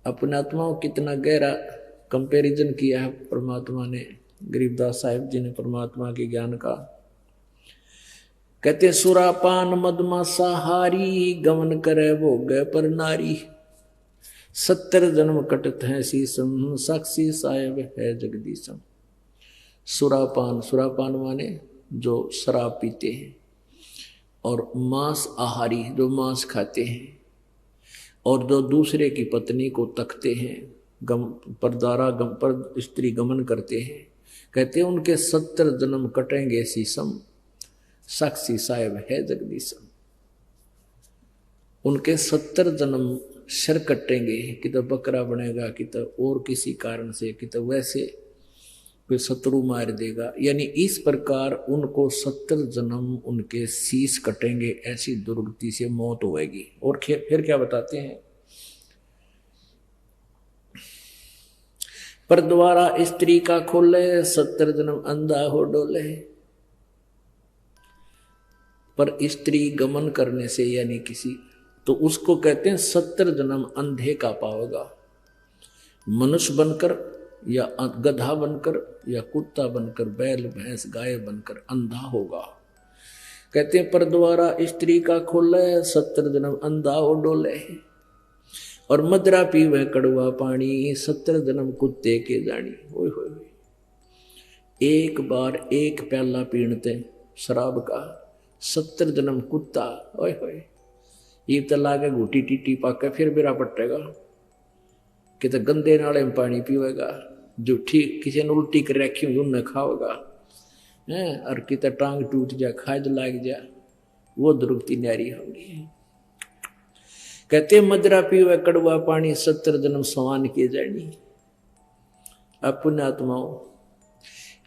अपने आत्माओं कितना गहरा कंपैरिजन किया है परमात्मा ने, गरीबदास साहिब जी ने परमात्मा के ज्ञान का। कहते सुरापान मदमासाहारी गमन करे वो गए पर नारी, 70 जन्म कटत है शीसम साक्षी साहेब है जगदीशम। सुरापान, सुरापान माने जो शराब पीते हैं, और मांस आहारी जो मांस खाते हैं, और जो दूसरे की पत्नी को तकते हैं, गम परदारा गम पर स्त्री गमन करते हैं, कहते हैं उनके 70 जन्म कटेंगे शीसम साक्षी साहेब है जगदीशम। उनके 70 जन्म सिर कटेंगे, कि तो बकरा बनेगा, कि तो और किसी कारण से, कि तो वैसे कोई शत्रु मार देगा। यानी इस प्रकार उनको 70 जन्म उनके शीश कटेंगे, ऐसी दुर्गति से मौत होएगी। और फिर क्या बताते हैं, पर द्वारा स्त्री का खोले 70 जन्म अंधा हो डोले। पर स्त्री गमन करने से यानी किसी, तो उसको कहते हैं 70 जन्म अंधे का पाओगा। मनुष्य बनकर या गधा बनकर या कुत्ता बनकर, बैल भैंस गाय बनकर अंधा होगा। कहते हैं पर द्वारा स्त्री का खोले 70 जन्म अंधा हो डोले। और मदरा पीवे कड़वा पानी 70 जन्म कुत्ते के जानी। ओए होए, एक बार एक प्याला पीणते शराब का 70 जन्म कुत्ता। ओए होए, ये तो लागे घूटी टीटी पाके फिर बिरा पटेगा, कि तो गंदे नाले में पानी पीवेगा, जो ठीक किसी ने उल्टी कर रखी हुई उन्हें खाओगा, और कि तो टांग टूट जा, खाज लाग जा, वो दुर्गति न्यारी होगी। कहते मदरा पीवे कड़वा पानी 70 जन्म समान किए जानी। अपने आत्माओं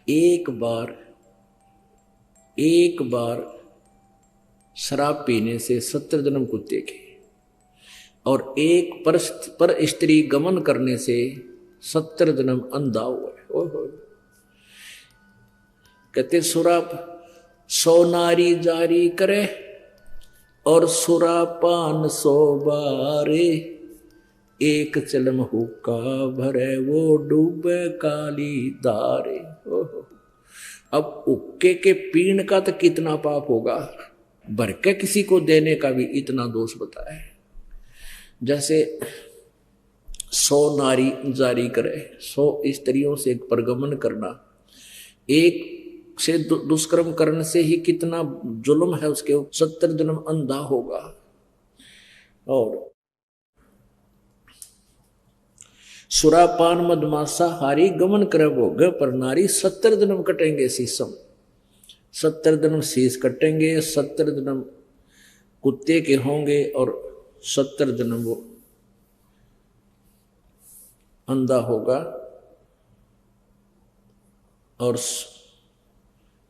एक बार शराब पीने से 70 जन्म कुत्ते के, और एक पर स्त्री गमन करने से 70 जन्म अंधा हुआ है। कहते सुराप 100 नारी जारी करे, और सुरापान 100 बारे, एक चलम हुक्का भरे वो डूबे काली धारे। अब हुक्के के पीण का तो कितना पाप होगा, भर के किसी को देने का भी इतना दोष बताया है। जैसे 100 नारी जारी करे, 100 स्त्रियों से परगमन करना, एक से दुष्कर्म करने से ही कितना जुल्म है उसके, 70 जन्म अंधा होगा। और सुरापान मदमासा हारी गमन करे वो ग पर नारी, 70 जन्म कटेंगे शीशम। 70 जन्म शीश कटेंगे, 70 जन्म कुत्ते के होंगे, और 70 जन्म वो अंधा होगा, और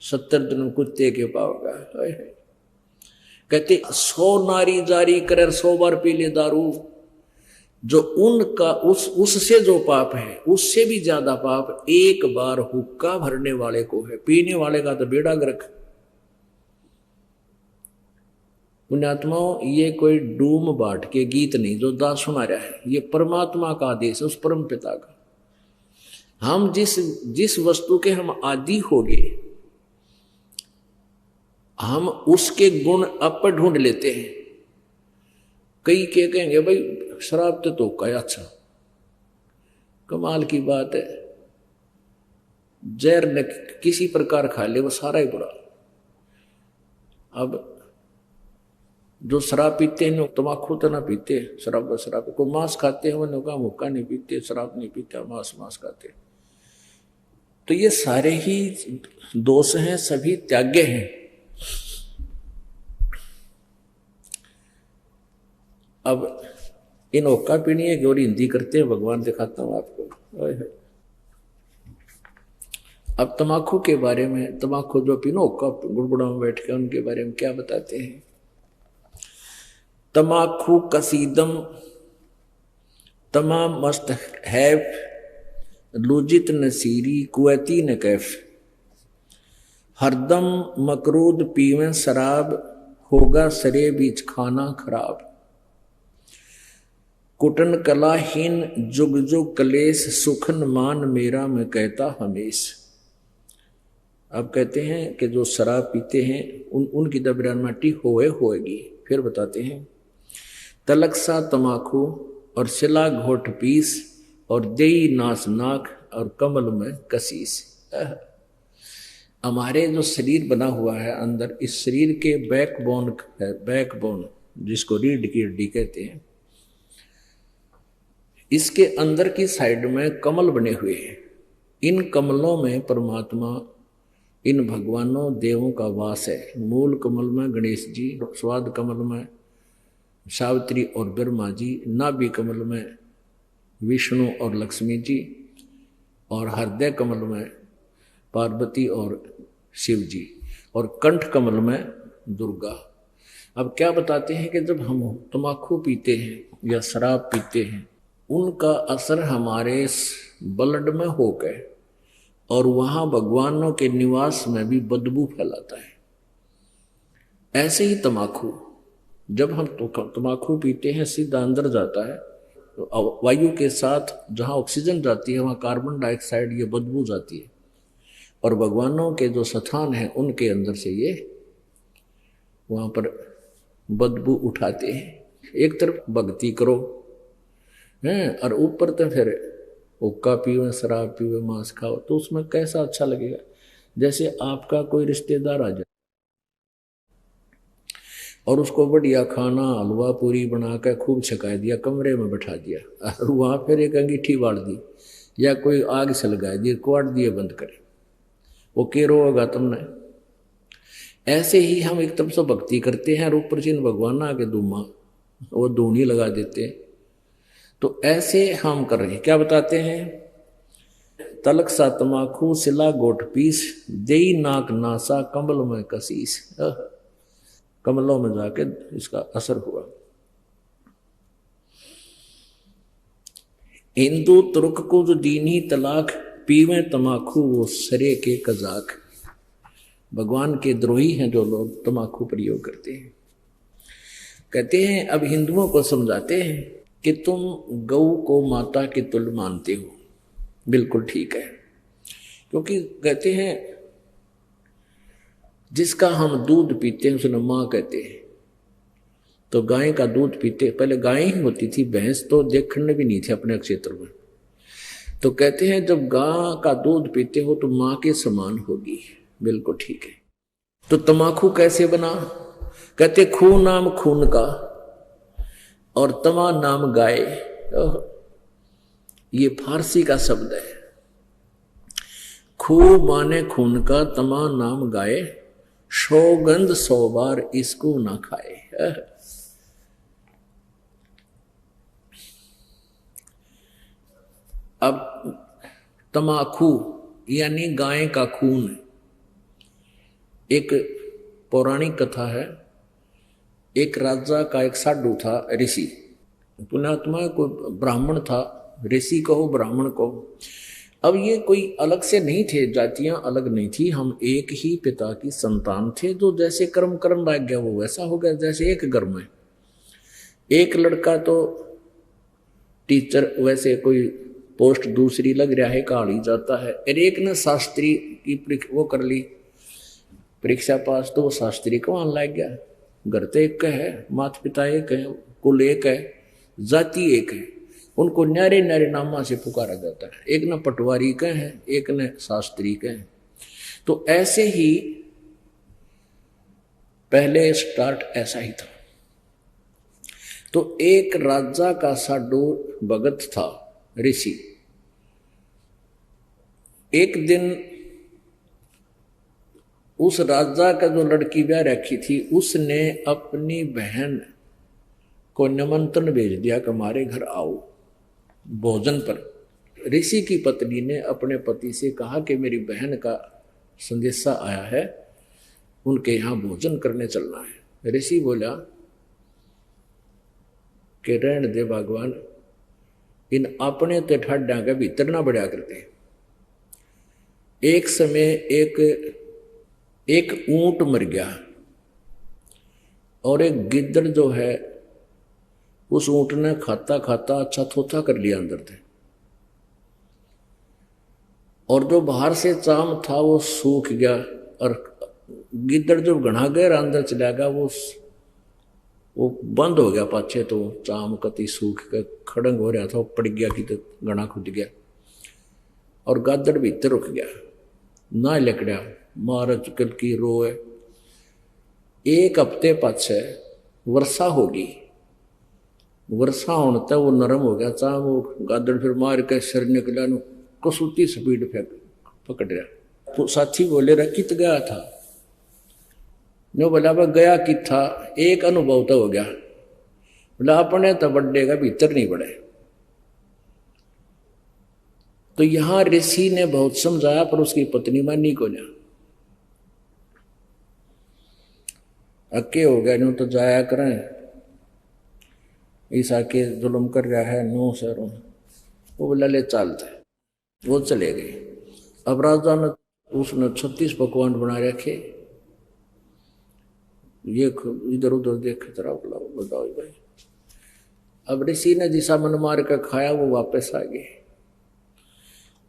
70 जन्म कुत्ते के पाओगा। कहते 100 नारी जारी करे, 100 बार पी ले दारू, जो उनका उससे जो पाप है उससे भी ज्यादा पाप एक बार हुक्का भरने वाले को है। पीने वाले का तो बेड़ा गर्क। पुण्यात्माओं, ये कोई डूम बाट के गीत नहीं जो दास सुना रहा है, ये परमात्मा का आदेश है, उस परम पिता का। हम जिस वस्तु के हम आदि हो गए, हम उसके गुण अप ढूंढ लेते हैं। कई के कहेंगे भाई शराब तो का अच्छा, कमाल की बात है, जहर न किसी प्रकार खा ले वो सारा ही बुरा। अब जो शराब पीते हैं तम्बाकू तो ना पीते, शराब को मांस खाते हैं, वो का मुक्का नहीं पीते, शराब नहीं पीते, मांस खाते। तो ये सारे ही दोष हैं, सभी त्याग्य हैं। अब इन हुक्का पीनी है और हिंदी करते हैं, भगवान दिखाता हूं आपको। अब तम्बाकू के बारे में, तम्बाकू जो पीनो हुक्का गुड़गुड़ा में बैठ के, उनके बारे में क्या बताते हैं। तम्बाकू कसीदम तमाम मस्त हैफ, लुजित नसीरी कुवैती न कैफ, हरदम मकरूद पीवें शराब, होगा सरे बीच खाना खराब। कुटन कलाहीन जुग जुग कलेश सुखन मान मेरा मैं कहता हमेश। अब कहते हैं कि जो शराब पीते हैं उनकी दबरामाटी होएगी। फिर बताते हैं तलक सा तमाकू और सिला घोट पीस और देई नास नाक और कमल में कसीस। हमारे जो शरीर बना हुआ है अंदर, इस शरीर के बैकबोन है, बैकबोन जिसको रीढ़ की हड्डी कहते हैं, इसके अंदर की साइड में कमल बने हुए हैं। इन कमलों में परमात्मा, इन भगवानों देवों का वास है। मूल कमल में गणेश जी, स्वाद कमल में सावित्री और ब्रह्मा जी, नाभि कमल में विष्णु और लक्ष्मी जी, और हृदय कमल में पार्वती और शिव जी, और कंठ कमल में दुर्गा। अब क्या बताते हैं कि जब हम तंबाकू पीते हैं या शराब पीते हैं, उनका असर हमारे ब्लड में होकर और वहां भगवानों के निवास में भी बदबू फैलाता है। ऐसे ही तंबाकू, जब हम तंबाकू पीते हैं सीधा अंदर जाता है, तो वायु के साथ जहां ऑक्सीजन जाती है वहां कार्बन डाइऑक्साइड ये बदबू जाती है, और भगवानों के जो स्थान हैं उनके अंदर से ये वहां पर बदबू उठाते हैं। एक तरफ भक्ति करो हैं और ऊपर तो फिर हुक्का पीवे, शराब पीवे, मांस खाओ, तो उसमें कैसा अच्छा लगेगा। जैसे आपका कोई रिश्तेदार आ जाए और उसको बढ़िया खाना हलवा पूरी बना कर खूब छका दिया, कमरे में बैठा दिया और वहां फिर एक अंगीठी बाढ़ दी या कोई आग से लगा दी, क्वाट दिए बंद करे, वो केरो होगा तुमने। ऐसे ही हम एक तरफ से भक्ति करते हैं और ऊपर से भगवान आके धूमा वो धूनी लगा देते हैं। तो ऐसे हम कर रहे हैं। क्या बताते हैं, तलक सा तमाकू सिला गोट पीस देई नाक नासा कमल में कसीस। कमलों में जाके इसका असर हुआ। हिंदू तुर्क को जो दीनी तलाक पीवे तमाकू वो सरे के कजाक। भगवान के द्रोही हैं जो लोग तमाकू प्रयोग करते हैं। कहते हैं अब हिंदुओं को समझाते हैं कि तुम गऊ को माता के तुल्य मानते हो, बिल्कुल ठीक है, क्योंकि कहते हैं जिसका हम दूध पीते हैं उसने माँ कहते हैं। तो गाय का दूध पीते, पहले गाय ही होती थी, भैंस तो देखने भी नहीं थी अपने क्षेत्र में। तो कहते हैं जब गाय का दूध पीते हो तो माँ के समान होगी, बिल्कुल ठीक है। तो तमाकू कैसे बना, कहते खून नाम खून का और तमा नाम गाय। ये फारसी का शब्द है। खू माने खून का, तमा नाम गाय, सौगंध 100 बार इसको ना खाए। अब तमाकू यानी गाय का खून। एक पौराणिक कथा है, एक राजा का एक साधु था, ऋषि, पुण्यात्मा, कोई ब्राह्मण था, ऋषि कहो ब्राह्मण कहो। अब ये कोई अलग से नहीं थे, जातियां अलग नहीं थी, हम एक ही पिता की संतान थे। जो जैसे कर्म लग गया वो वैसा हो गया। जैसे एक घर में एक लड़का तो टीचर, वैसे कोई पोस्ट दूसरी लग रहा है, कहाड़ी जाता है, और एक ने शास्त्री की वो कर ली परीक्षा पास, तो वो शास्त्री को वहां लग गया। घर तो एक है, माता पिता एक है, कुल एक है, जाति एक है, उनको न्यारे न्यारे नामा से पुकारा जाता है। एक न पटवारी के हैं, एक न शास्त्री के हैं। तो ऐसे ही पहले स्टार्ट ऐसा ही था। तो एक राजा का साधु भगत था, ऋषि। एक दिन उस राजा का जो लड़की ब्याह रखी थी, उसने अपनी बहन को निमंत्रण भेज दिया कि हमारे घर आओ भोजन पर। ऋषि की पत्नी ने अपने पति से कहा कि मेरी बहन का संदेशा आया है, उनके यहाँ भोजन करने चलना है। ऋषि बोला कि रहने दे भगवान, इन अपने तो ठाड्या के भीतर ना बढ़िया करते। एक समय एक ऊंट मर गया और एक गिद्दड़ जो है उस ऊँट ने खाता खाता अच्छा थोथा कर लिया अंदर से, और जो बाहर से चाम था वो सूख गया, और गिद्दड़ जो घना गहरा अंदर चला गया वो बंद हो गया पाछे, तो चाम कति सूख के खड़ंग हो रहा था, वो पड़ गया कि तो घना खुद गया, और गादड़ भीतर रुक गया ना लकड़ा मार चुकल की रोए। एक हफ्ते पाछे वर्षा होगी, वर्षा होने तक वो नरम हो गया चाम, वो गादड़ फिर मार के सिर निकला, कसूती स्पीड फेंक पकड़ रहा। तो साथी बोले रहा कित गया था, नो बोला वह गया कि था, एक अनुभव तो हो गया, बोला अपने तो बड्डे का भीतर नहीं बढ़े। तो यहां ऋषि ने बहुत समझाया पर उसकी पत्नी मानी को ना, अक्के हो गया, नो तो जाया करें, ईसा के जुल्म कर रहा है नो सर, वो बोला ले चलते, वो चले गए। अब राजा ने उसने 36 पकवान बना रखे, ये इधर उधर देखे तरह बताओ भाई। अब ऋषि ने जिसा मन मार कर खाया वो वापस आ गए।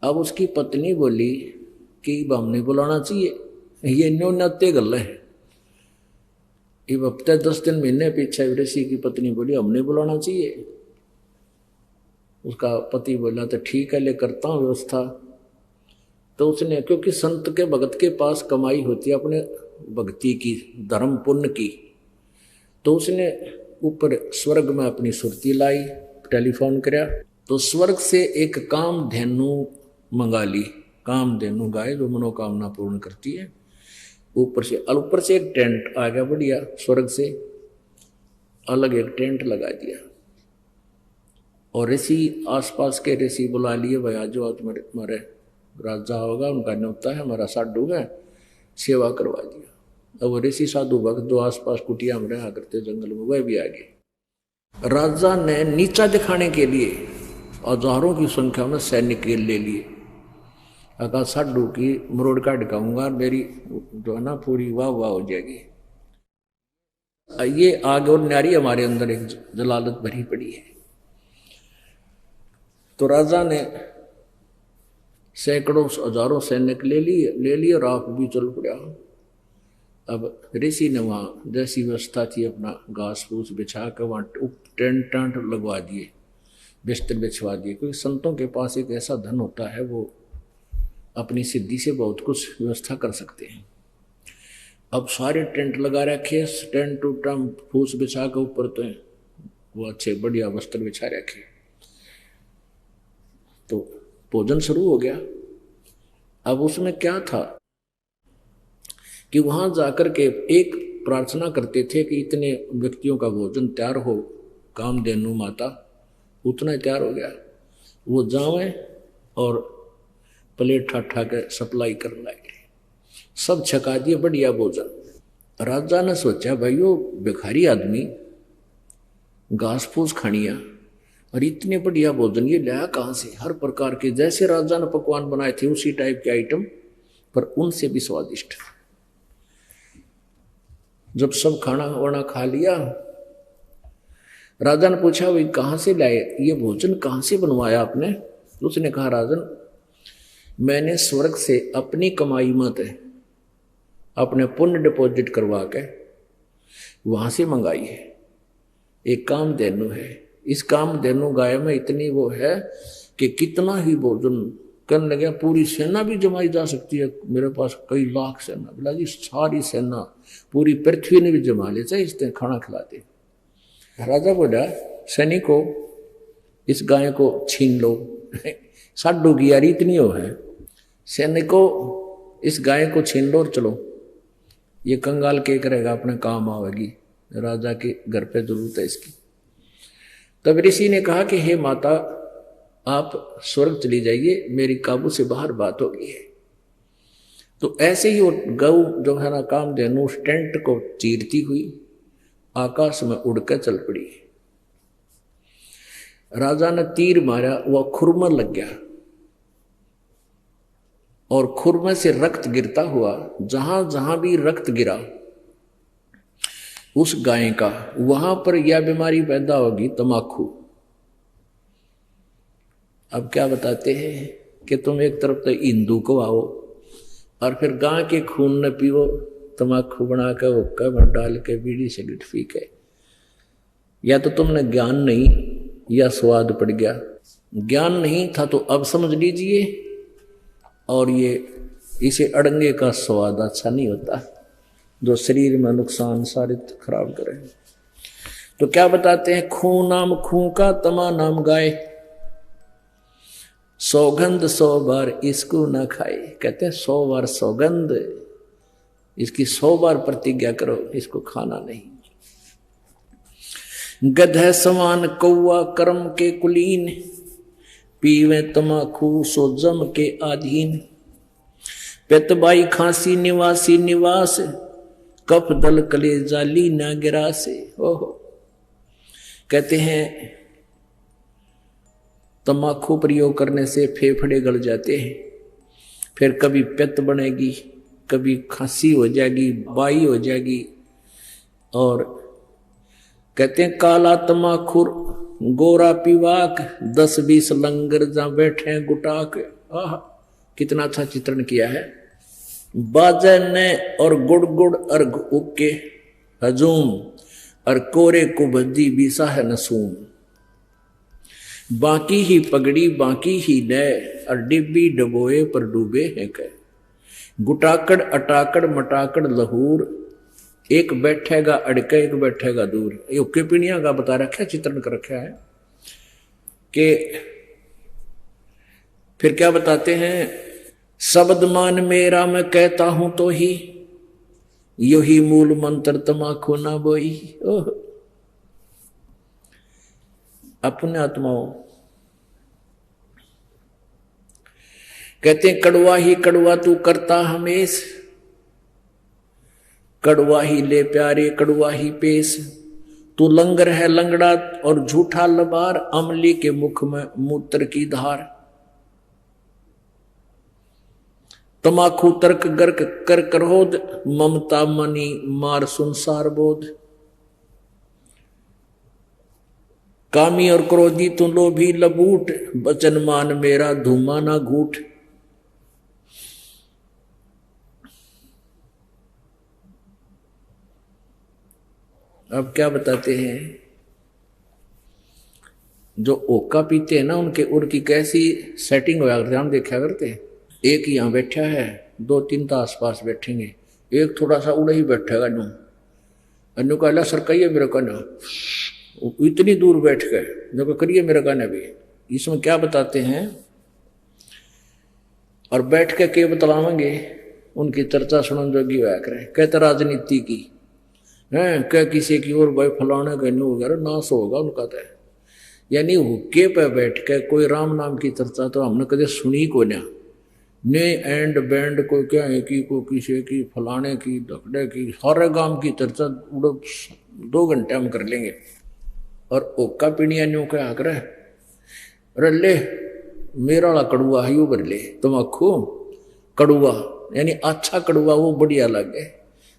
अब उसकी पत्नी बोली कि हम नहीं बुलाना चाहिए, ये न्यो नत्ते गल है। अब हफ्ते 10 दिन महीने पीछे ऋषि की पत्नी बोली हमने बुलाना चाहिए। उसका पति बोला तो ठीक है ले करता हूँ व्यवस्था। तो उसने, क्योंकि संत के भगत के पास कमाई होती है अपने भक्ति की, धर्म पुण्य की, तो उसने ऊपर स्वर्ग में अपनी सुरती लाई, टेलीफोन कराया, तो स्वर्ग से एक कामधेनु मंगा ली, कामधेनु गाय जो मनोकामना पूर्ण करती है। ऊपर से एक टेंट आ गया बढ़िया, स्वर्ग से अलग एक टेंट लगा दिया, और ऋषि आसपास के ऋषि बुला लिए, भाई आज आज हमारे राजा होगा, उनका न्योता है, हमारा साधु है, सेवा करवा दिया। अब ऋषि साधु भक्त जो आसपास कुटिया में रहा करते जंगल में, वह भी आ गए। राजा ने नीचा दिखाने के लिए हजारों की संख्या में सैनिक ले लिए, अगर साधु की मरोड़ का दिखाऊंगा, मेरी जो है ना पूरी वाह वाह हो जाएगी। ये आग और न्यारी हमारे अंदर एक जलालत भरी पड़ी है। तो राजा ने सैकड़ों हजारों सैनिक ले लिए और आप भी चल पड़ा। अब ऋषि ने वहाँ जैसी व्यवस्था थी अपना घास फूस बिछा कर वहाँ टेंट टांट लगवा दिए, बिस्तर बिछवा दिए, क्योंकि संतों के पास एक ऐसा धन होता है वो अपनी सिद्धि से बहुत कुछ व्यवस्था कर सकते हैं। अब सारे टेंट लगा रखे, टेंट टूट फूस बिछा के ऊपर तो वो अच्छे बढ़िया वस्त्र बिछा रखे। तो भोजन शुरू हो गया। अब उसमें क्या था कि वहां जाकर के एक प्रार्थना करते थे कि इतने व्यक्तियों का भोजन तैयार हो, कामधेनु माता उतना तैयार हो गया, वो जावे और प्लेट ठाठा के सप्लाई करने लगे, सब छका दिए बढ़िया भोजन। राजा ने सोचा भाई वो भिखारी आदमी घास फूस खानिया और इतने बढ़िया भोजन ये लाया कहाँ से, हर प्रकार के जैसे राजा ने पकवान बनाए थे उसी टाइप के आइटम, पर उनसे भी स्वादिष्ट। जब सब खाना वाना खा लिया, राजा ने पूछा भाई कहाँ से लाए ये भोजन, कहाँ से बनवाया आपने? उसने कहा राजन मैंने स्वर्ग से अपनी कमाई मत अपने पुण्य डिपॉजिट करवा के वहां से मंगाई है। एक कामधेनु है, इस कामधेनु गाय में इतनी वो है कि कितना ही भोजन करने लगे, पूरी सेना भी जमाई जा सकती है, मेरे पास कई लाख सेना। बोला जी सारी सेना पूरी पृथ्वी ने भी जमा ले चाहे इसने खाना खिलाते। राजा बोला सैनिकों इस गाय को छीन लो। साडू की यारी इतनी हो है, सैनिकों इस गाय को छीन लो और चलो, ये कंगाल के करेगा अपने काम आवेगी, राजा के घर पे जरूरत है इसकी। तब ऋषि ने कहा कि हे माता आप स्वर्ग चली जाइए, मेरी काबू से बाहर बात हो गई है। तो ऐसे ही वो गऊ जो है ना कामधेनु उस टेंट को चीरती हुई आकाश में उड़कर चल पड़ी। राजा ने तीर मारा, वह खुरमा लग गया और खुरमे से रक्त गिरता हुआ, जहां जहां भी रक्त गिरा उस गाय का, वहां पर यह बीमारी पैदा होगी तमाकू। अब क्या बताते हैं कि तुम एक तरफ तो हिंदू को आओ और फिर गाय के खून न पियो, तमाकू बना के हुक्का में डाल के बीड़ी सिगरेट पी के। या तो तुमने ज्ञान नहीं या स्वाद पड़ गया। ज्ञान नहीं था तो अब समझ लीजिए, और ये इसे अड़ंगे का स्वाद अच्छा नहीं होता जो शरीर में नुकसान सारे खराब करे। तो क्या बताते हैं, खून नाम खूं का, तमा नाम गाय, सौगंध 100 बार इसको ना खाए। कहते हैं 100 बार सौगंध, इसकी 100 बार प्रतिज्ञा करो, इसको खाना नहीं। गधे समान कौआ कर्म के कुलीन, पीवे तमाकू सो जम के आधीन। पेतबाई खांसी निवासी निवास, कफ दल कले जाली ना गिरा से। ओहो, कहते हैं तमाकू प्रयोग करने से फेफड़े गल जाते हैं, फिर कभी पित्त बनेगी, कभी खांसी हो जाएगी, बाई हो जाएगी। और कहते हैं काला तमाखुर गोरा पीवाक, 10-20 लंगर जहां बैठे गुटाक। आह, कितना अच्छा चित्रण किया है। बाजे ने और गुड़ गुड़ अर्घ उके हजूम, और कोरे को बद्दी बीसा है नसूम। बाकी ही पगड़ी बाकी ही नय, और डिब्बी डबोए पर डूबे हैं कह। गुटाकड़ अटाकड़ मटाकड़ लहूर, एक बैठेगा अड़के एक बैठेगा दूर। ये उक्के पीणिया का बता रखा है, चित्रण कर रखा है कि फिर क्या बताते हैं, शब्द मान मेरा मैं कहता हूं तो ही, यही मूल मंत्र तमाकू ना बोई। ओह, अपने आत्माओं कहते हैं कड़वा ही कड़वा तू करता हमेश, कड़वा ही ले प्यारे कड़वा ही पेश। तू लंगर है लंगड़ा और झूठा लबार, अमली के मुख में मूत्र की धार। तमाकू तर्क गर्क कर क्रोध, ममता मनी मार संसार बोध। कामी और क्रोधी तू लोभी लबूट, बचन मान मेरा धूमा ना घूट। अब क्या बताते हैं, जो ओका पीते हैं ना उनके उर की कैसी सेटिंग होया करते, हम देखा करते हैं। एक यहाँ बैठा है, 2-3 तो आसपास बैठेंगे, एक थोड़ा सा उड़ा ही बैठेगा नू, अन्नू कहला सर कहिए मेरे का ना, इतनी दूर बैठ गए जो करिए मेरे का ना भी। इसमें क्या बताते हैं, और बैठ के बतलावेंगे उनकी चर्चा सुनन जोगी होया करें। कहते राजनीति की है, क्या किसी की और भाई फलाने का नहीं वगैरह नाश होगा उनका तो। यानी हुक्के पे बैठ के कोई राम नाम की चर्चा तो हमने कदे सुनी को ना, ने एंड बैंड को क्या है कि को किसी की फलाने की धकड़े की, सारे गांव की चर्चा 2 घंटे हम कर लेंगे। और ओका पीणिया न्यू क्या करे, अरे ले मेरा वाला कड़ुआ है यू भर ले, तमाकू कड़ुआ यानी अच्छा कड़ुआ वो बढ़िया लगे।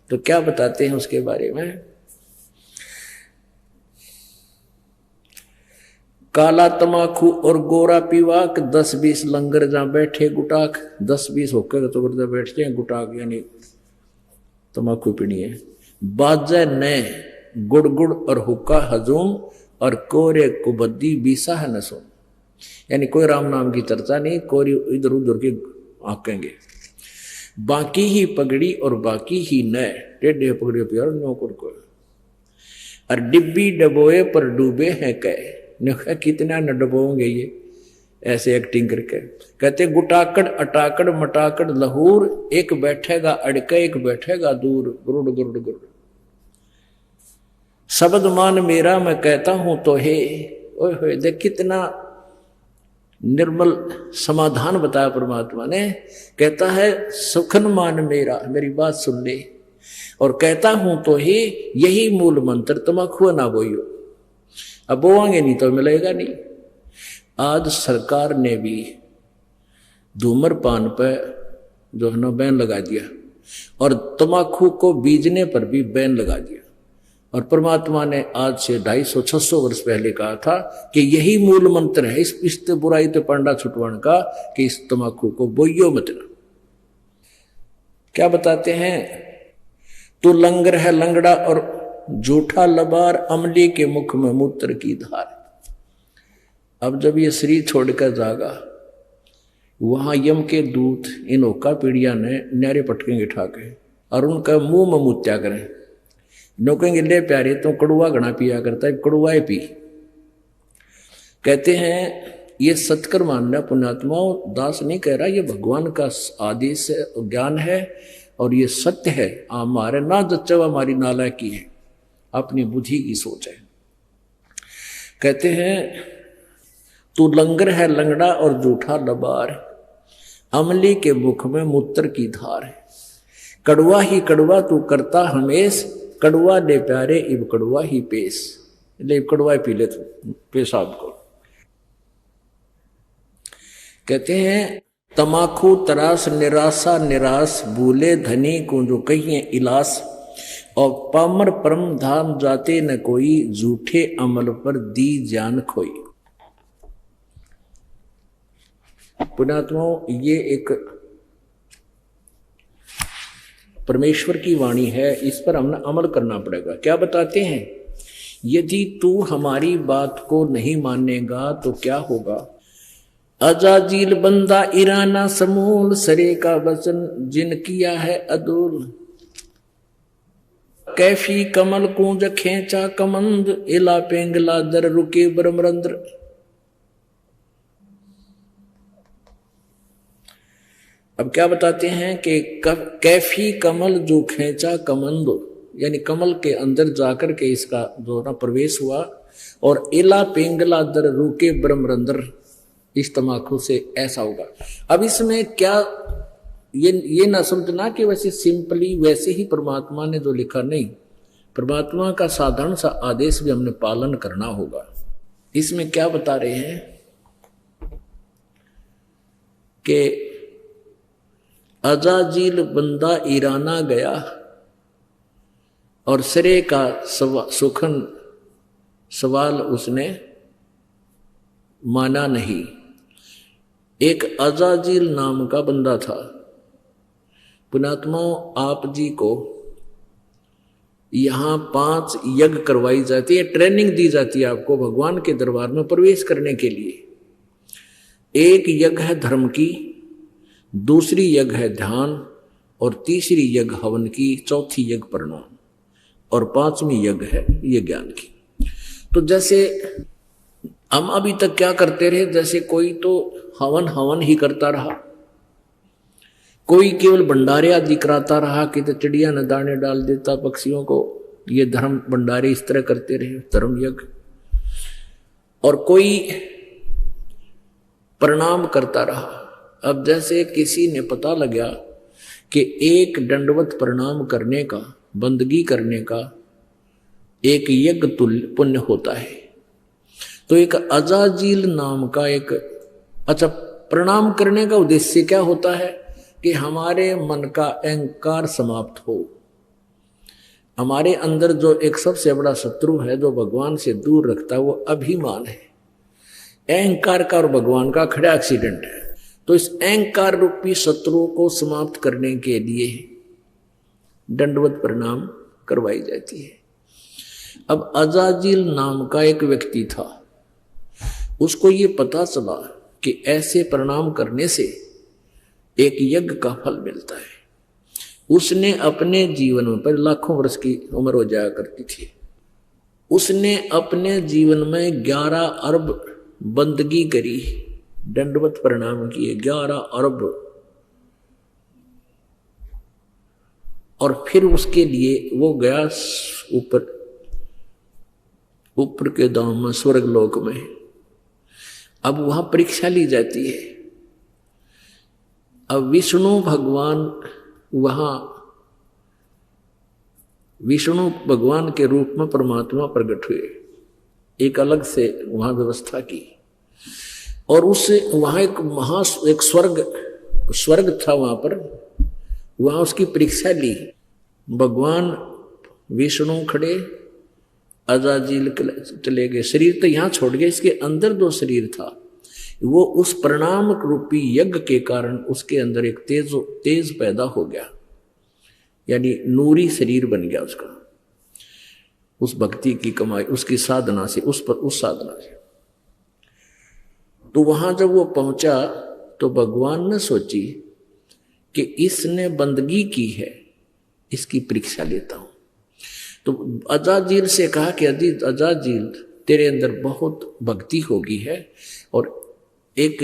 तो क्या बताते हैं उसके बारे में, काला तमाकू और गोरा पीवाक, 10-20 लंगर जहां बैठे गुटाक। 10-20 होकर तो करते बैठते हैं गुटाक, यानी तमाकू पीनी है। बाजे ने गुड़ गुड़ और हुक्का हजूम, और कोरे को बद्दी बीसा है नसो। यानी कोई राम नाम की चर्चा नहीं, कोरी इधर उधर के आकेंगे। बाकी ही पगड़ी और बाकी ही नए, टेढ़े पगड़े प्यार नौकर को। और डिब्बी डबोए पर डूबे हैं कह, कितना न डबोंगे ये ऐसे एक्टिंग करके। कहते गुटाकड़ अटाकड़ मटाकड़ लहूर, एक बैठेगा अड़के एक बैठेगा दूर। गुरुड़ गुरुड़ गुरुड़, शब्द मान मेरा मैं कहता हूं तो हे। ओए होए, देख कितना निर्मल समाधान बताया परमात्मा ने। कहता है सुखन मान मेरा, मेरी बात सुन ले, और कहता हूं तो ही यही मूल मंत्र, तमाकू ना बोइयो। अब बोआंगे नहीं तो मिलेगा नहीं। आज सरकार ने भी धूम्रपान पर जो है ना बैन लगा दिया, और तमाकू को बीजने पर भी बैन लगा दिया। और परमात्मा ने आज से 250-600 वर्ष पहले कहा था कि यही मूल मंत्र है इस बुराई तो पांडा छुटवाण का, कि इस तमाकू को बोइयो मत ना। क्या बताते हैं, तू लंगर है लंगड़ा और जूठा लबार, अमली के मुख में मूत्र की धार। अब जब ये शरीर छोड़कर जागा, वहां यम के दूत इन ओका पीड़िया ने न्यारे पटकेंगे ठाके और उनका मुंह में मुत्या करें। नो कहेंगे ले प्यारे तो कड़ुआ घना पिया करता है, कड़ुआ ही पी। कहते हैं ये सत्कर मानना पुण्यात्माओं, दास नहीं कह रहा, ये भगवान का आदेश ज्ञान है और ये सत्य है। हमारे ना जच्चा हमारी नालायकी है, अपनी बुद्धि की सोच है। कहते हैं तू लंगर है लंगड़ा और जूठा लबार, अमली के मुख में मूत्र की धार है। कड़वा ही कड़वा तू करता हमेश, कड़वा ले प्यारे इब कड़वा ही पेश। ले कड़वा पी ले तू पेशाब को। कहते हैं तमाकू तरास निराशा निराश, भूले धनी को जो कहिए इलास, और पामर परम धाम जाते न कोई, झूठे अमल पर दी जान खोई। पुण्यात्माओं, ये एक परमेश्वर की वाणी है, इस पर हमने अमल करना पड़ेगा। क्या बताते हैं, यदि तू हमारी बात को नहीं मानेगा तो क्या होगा। अजाजील बंदा ईराना समूल, सरे का वचन जिन किया है अदूल। कैफी कमल कूंज खेचा कमंद, इला पेंगला दर रुके ब्रह्मरंद्र। अब क्या बताते हैं कि कैफी कमल जो खेचा कमंद, यानी कमल के अंदर जाकर के इसका जो ना प्रवेश हुआ, और इला पेंगला दर रुके ब्रह्मरंद्र, इस तमाकू से ऐसा होगा। अब इसमें क्या ये ना समझना कि वैसे सिंपली वैसे ही परमात्मा ने जो लिखा, नहीं, परमात्मा का साधारण सा आदेश भी हमने पालन करना होगा। इसमें क्या बता रहे हैं कि अजाजील बंदा ईराना गया और सिरे का सुखन सवाल उसने माना नहीं। एक अजाजील नाम का बंदा था। पुण्यात्माओं, आप जी को यहां 5 यज्ञ करवाई जाती है, ट्रेनिंग दी जाती है आपको भगवान के दरबार में प्रवेश करने के लिए। एक यज्ञ है धर्म की, दूसरी यज्ञ है ध्यान, और तीसरी यज्ञ हवन की, चौथी यज्ञ प्रणाम, और 5वीं यज्ञ है ये ज्ञान की। तो जैसे हम अभी तक क्या करते रहे, जैसे कोई तो हवन ही करता रहा, कोई केवल भंडारे आदि कराता रहा कि तो चिड़िया न दाने डाल देता पक्षियों को, ये धर्म भंडारे इस तरह करते रहे धर्म यज्ञ, और कोई प्रणाम करता रहा। अब जैसे किसी ने पता लगा कि एक दंडवत प्रणाम करने का, बंदगी करने का एक यज्ञ तुल्य पुण्य होता है, तो एक अजाजील नाम का एक, अच्छा, प्रणाम करने का उद्देश्य क्या होता है कि हमारे मन का अहंकार समाप्त हो। हमारे अंदर जो एक सबसे बड़ा शत्रु है जो भगवान से दूर रखता है, वो अभिमान है। अहंकार का और भगवान का खड़ा एक्सीडेंट है। तो इस अहंकार रूपी शत्रु को समाप्त करने के लिए दंडवत प्रणाम करवाई जाती है। अब अजाजील नाम का एक व्यक्ति था, उसको ये पता चला कि ऐसे प्रणाम करने से एक यज्ञ का फल मिलता है। उसने अपने जीवन में, पर लाखों वर्ष की उम्र हो जाया करती थी, उसने अपने जीवन में 11 अरब बंदगी करी, दंडवत प्रणाम किए 11 अरब, और फिर उसके लिए वो गया ऊपर के धाम में, स्वर्ग लोक में। अब वहां परीक्षा ली जाती है। अब विष्णु भगवान वहां, विष्णु भगवान के रूप में परमात्मा प्रकट हुए, एक अलग से वहां व्यवस्था की, और उससे वहां एक स्वर्ग था वहां पर, वहां उसकी परीक्षा ली। भगवान विष्णु खड़े अजाजील चले गए, शरीर तो यहां छोड़ गए, इसके अंदर 2 शरीर था। वो उस परिणाम रूपी यज्ञ के कारण उसके अंदर एक तेज पैदा हो गया, यानी नूरी शरीर बन गया उसका, उस भक्ति की कमाई, उसकी साधना से, उस साधना से। तो वहां जब वो पहुंचा तो भगवान ने सोची कि इसने बंदगी की है, इसकी परीक्षा लेता हूं। तो अजाजील से कहा कि अजाजील, तेरे अंदर बहुत भक्ति होगी है, और एक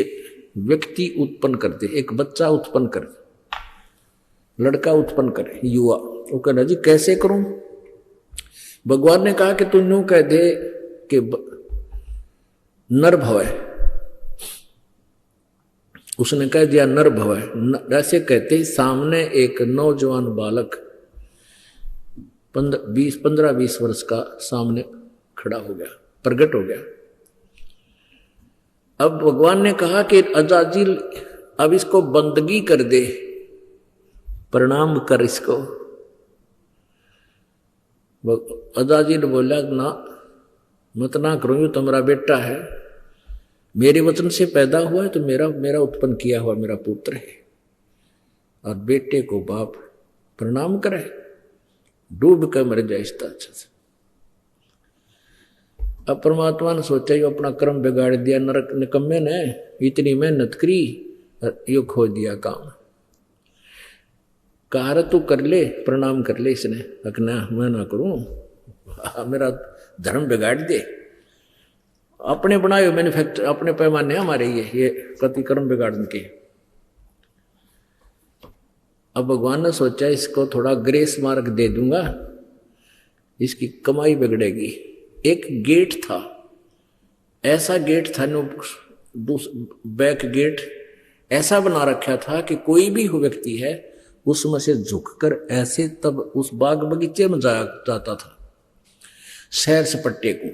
व्यक्ति उत्पन्न कर दे, एक बच्चा उत्पन्न कर, लड़का उत्पन्न करे, युवा। वो कहना जी कैसे करूं? भगवान ने कहा कि तू यूं कह दे कि नर भवै। उसने कह दिया नर भवै। ऐसे कहते ही सामने एक नौजवान बालक 15-20 वर्ष का सामने खड़ा हो गया, प्रकट हो गया। अब भगवान ने कहा कि अजाजिल अब इसको बंदगी कर दे, प्रणाम कर इसको। अजाजिल बोला ना, मत ना करो, ये तुम्हारा बेटा है, मेरे वचन से पैदा हुआ है, तो मेरा उत्पन्न किया हुआ मेरा पुत्र है, और बेटे को बाप प्रणाम करे, डूब कर मर जाए इसका अच्छा से। अब परमात्मा ने सोचा ये अपना कर्म बिगाड़ दिया, नरक निकम्मे ने इतनी मेहनत करी, यो खो दिया काम। कहा तू कर ले, प्रणाम कर ले। इसने रखना मैं ना करूं, मेरा धर्म बिगाड़ दे। अपने बनाए मैन्युफैक्चर, अपने पैमाने हमारे ये कति कर्म बिगाड़ने के। अब भगवान ने सोचा इसको थोड़ा ग्रेस मार्क दे दूंगा, इसकी कमाई बिगड़ेगी। एक गेट था, ऐसा गेट था, बैक गेट ऐसा बना रखा था कि कोई भी व्यक्ति है उसमें से झुककर ऐसे तब उस बाग बगीचे में जाता था, सैर सपट्टे को।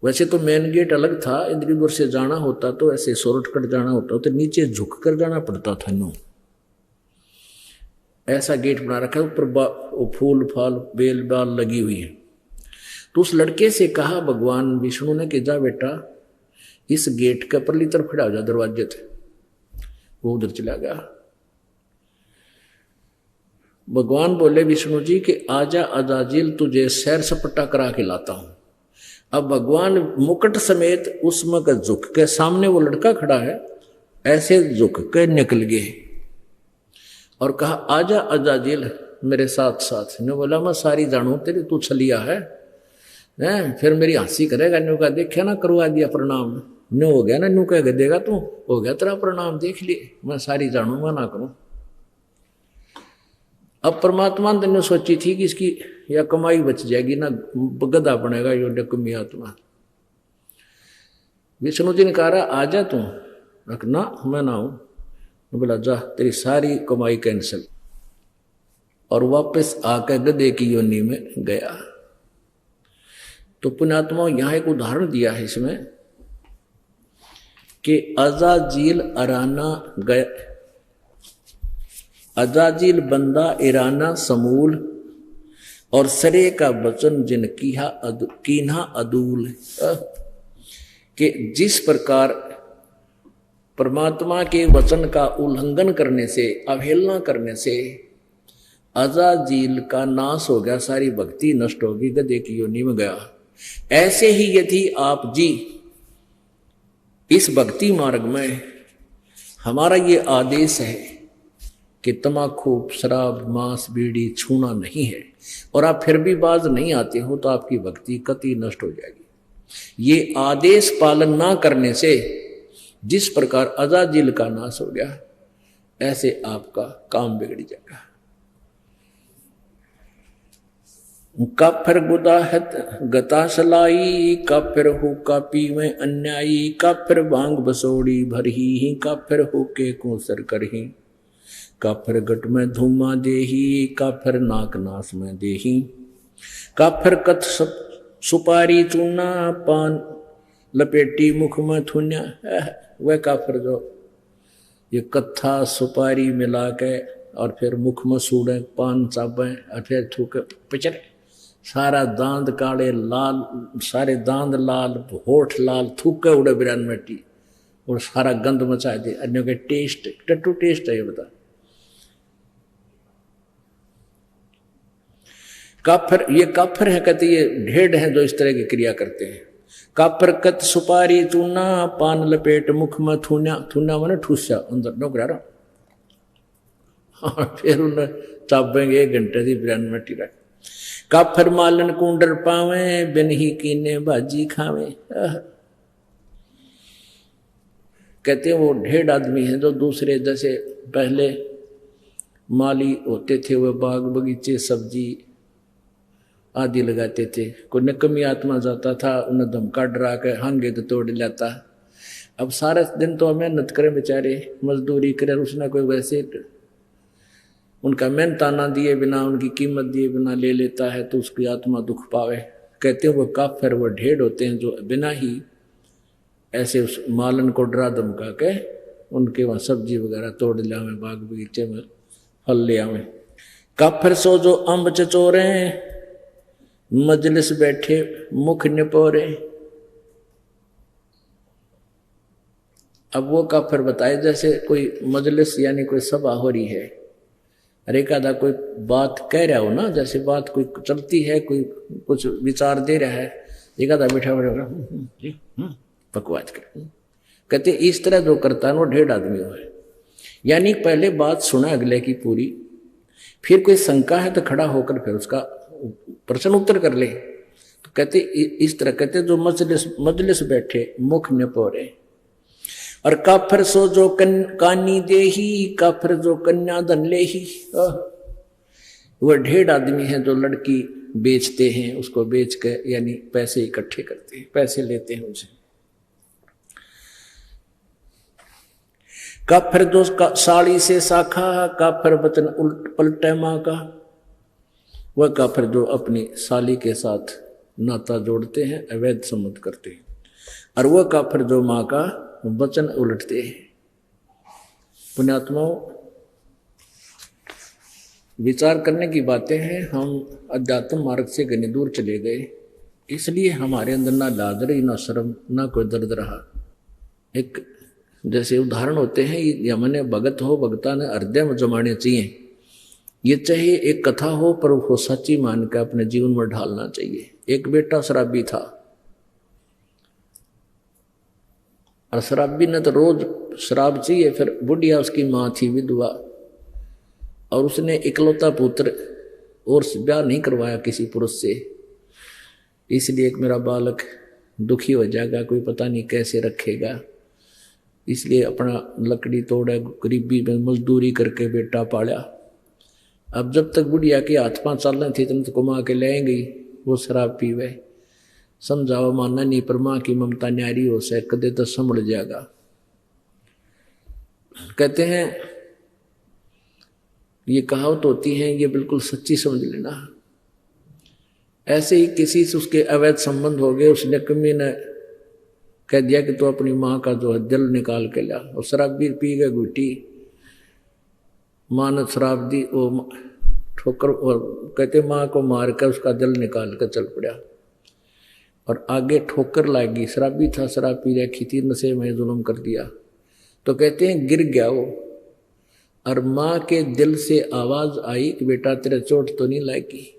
वैसे तो मेन गेट अलग था, इंद्रपुर से जाना होता तो ऐसे शॉर्टकट जाना होता तो नीचे झुककर जाना पड़ता था। नो ऐसा गेट बना रखा, ऊपर फूल फाल बेल बाल लगी हुई है। तो उस लड़के से कहा भगवान विष्णु ने कि जा बेटा इस गेट के परली तरफ खड़ा हो जा, दरवाजे थे। वो उधर चला गया। भगवान बोले विष्णु जी कि आजा अजाजिल, तुझे सैर सपट्टा करा के लाता हूं। अब भगवान मुकुट समेत उसमें का झुक के, सामने वो लड़का खड़ा है, ऐसे झुक के निकल गए और कहा आजा अजाजिल मेरे साथ साथ। ने बोला मैं सारी जानू तेरी, तू छलिया है, फिर मेरी हंसी करेगा। न्यू का देखा ना, करवा दिया प्रणाम, न्यू हो गया ना, न्यू कह देगा तू हो गया तेरा प्रणाम, देख लिए मैं सारी जानू, मैं ना करूं। अब परमात्मा ने सोची थी कि इसकी या कमाई बच जाएगी ना, गधा बनेगा यो डकमी आत्मा। विष्णु जी ने कहा आजा तू, रखना मैं ना हूं। बोला जा तेरी सारी कमाई कैंसिल, और वापस आकर गधे की योनि में गया। तो पुण्यात्मा यहां एक उदाहरण दिया है इसमें कि अजाजिल अराना गया, अजाजिल बंदा इराना समूल, और सरे का वचन जिन कीन्हा अदूल। कि जिस प्रकार परमात्मा के वचन का उल्लंघन करने से, अवहेलना करने से अजाजिल का नाश हो गया, सारी भक्ति नष्ट होगी, गधे की योनि में गया। ऐसे ही यदि आप जी इस भक्ति मार्ग में, हमारा ये आदेश है कि तम्बाकू शराब मांस बीड़ी छूना नहीं है, और आप फिर भी बाज नहीं आते हो तो आपकी भक्ति कतई नष्ट हो जाएगी। ये आदेश पालन ना करने से जिस प्रकार अजाजिल का नाश हो गया, ऐसे आपका काम बिगड़ जाएगा। काफिर गुदाहत गता सलाई, काफिर हो कापी में अन्यायी, काफिर भांग बसोड़ी भरही, काफिर हो के कोसर करही, काफिर गट में धूमा देही, काफिर नाक नास में देही, काफिर कथ सुपारी चूना, पान लपेटी मुख में थुन्या। वह काफिर जो ये कत्था सुपारी मिला के और फिर मुख में सूड़े, पान चाबे और फिर थूके पिचरे, सारा दांत काले लाल, सारे दांत लाल, होठ लाल, थूके उड़े बिरान मिट्टी और सारा गंद मचा दे। अन्यों के टेस्ट टट्टू टेस्ट है ये बता। काफर, ये काफर है कहते, ये ढेड हैं जो इस तरह की क्रिया करते हैं। काफर कत सुपारी चूना, पान लपेट मुख में थूना, थूना मैंने ठूसा अंदर नौकरा रहा। फिर उन्हें चापेंगे 1 घंटे की बिरान मिट्टी रख। काफर मालन कुंडर पावे, बिन ही कीने भाजी खावे। कहते हैं वो ढेड आदमी है जो दूसरे, जैसे पहले माली होते थे वह बाग बगीचे सब्जी आदि लगाते थे। कोई नकमी आत्मा जाता था, उन्हें धमका डरा के हांगे तो तोड़ लाता। अब सारा दिन तो मेहनत करें बेचारे, मजदूरी करें, उसने कोई वैसे उनका मेहनताना दिए बिना, उनकी कीमत दिए बिना ले लेता है तो उसकी आत्मा दुख पावे। कहते हैं वो काफिर, वो ढेड होते हैं जो बिना ही ऐसे उस मालन को डरा धमका के उनके वहाँ सब्जी वगैरह तोड़ ले आवे, बाग बगीचे में फल ले आवे। काफिर सो जो अम्ब चचोरे, मजलिस बैठे मुख निपोरे। अब वो काफिर बताए जैसे कोई मजलिस यानी कोई सभा हो रही है, अरे एकादा कोई बात कह रहा हो ना, जैसे बात कोई चलती है, कोई कुछ विचार दे रहा है, एकादा बैठा बैठा बकवास कर। कहते इस तरह जो करता है वो ढेड आदमी हो है। यानी पहले बात सुना अगले की पूरी, फिर कोई शंका है तो खड़ा होकर फिर उसका प्रश्न उत्तर कर ले। तो कहते इस तरह कहते जो मजलिस बैठे मुख निपोरे। और काफिर सो जो कानी दे ही, काफिर जो कन्या धन ले ही। वह ढेड आदमी है जो लड़की बेचते हैं, उसको बेच के यानी पैसे इकट्ठे करते हैं, पैसे लेते हैं उनसे। काफिर जो साड़ी से साखा, काफिर वचन उल्ट पलटे माँ का। वह काफिर जो अपनी साली के साथ नाता जोड़ते हैं, अवैध संबंध करते हैं। और वह काफिर जो माँ का वचन उलटते हैं। पुण्यात्माओं, विचार करने की बातें हैं। हम अध्यात्म मार्ग से घनी दूर चले गए, इसलिए हमारे अंदर ना लाज रही, ना शर्म, ना कोई दर्द रहा। एक जैसे उदाहरण होते हैं, यमने भगत हो, भगता ने हृदय में जमाने चाहिए। ये चाहे एक कथा हो पर वो सच्ची मान के अपने जीवन में ढालना चाहिए। एक बेटा शराबी था और शराबी ने तो रोज शराब चाहिए। फिर बुढ़िया उसकी माँ थी विधवा, और उसने इकलौता पुत्र और ब्याह नहीं करवाया किसी पुरुष से, इसलिए एक मेरा बालक दुखी हो जाएगा, कोई पता नहीं कैसे रखेगा, इसलिए अपना लकड़ी तोड़ा, गरीबी में मजदूरी करके बेटा पाला। अब जब तक बुढ़िया के हाथ पांव चल रहे थे तब तक कमा के ले गई, वो शराब पीवे। समझाओ मानना नहीं, पर माँ की ममता न्यारी हो से कदे तो संभल जाएगा। कहते हैं ये कहावत होती है, ये बिल्कुल सच्ची समझ लेना। ऐसे ही किसी से उसके अवैध संबंध हो गए, उसने कमी ने कह दिया कि तो अपनी माँ का जो है दिल निकाल के ला, और शराब भी पी गए घुटी, माँ ने शराब दी, वो ठोकर, और कहते माँ को मार कर उसका दिल निकाल कर चल पड़ा, और आगे ठोकर लागी। शराबी था, शराब पी रखी थी, नशे में जुल्म कर दिया। तो कहते हैं गिर गया वो, और माँ के दिल से आवाज आई कि बेटा तेरे चोट तो नहीं लागी।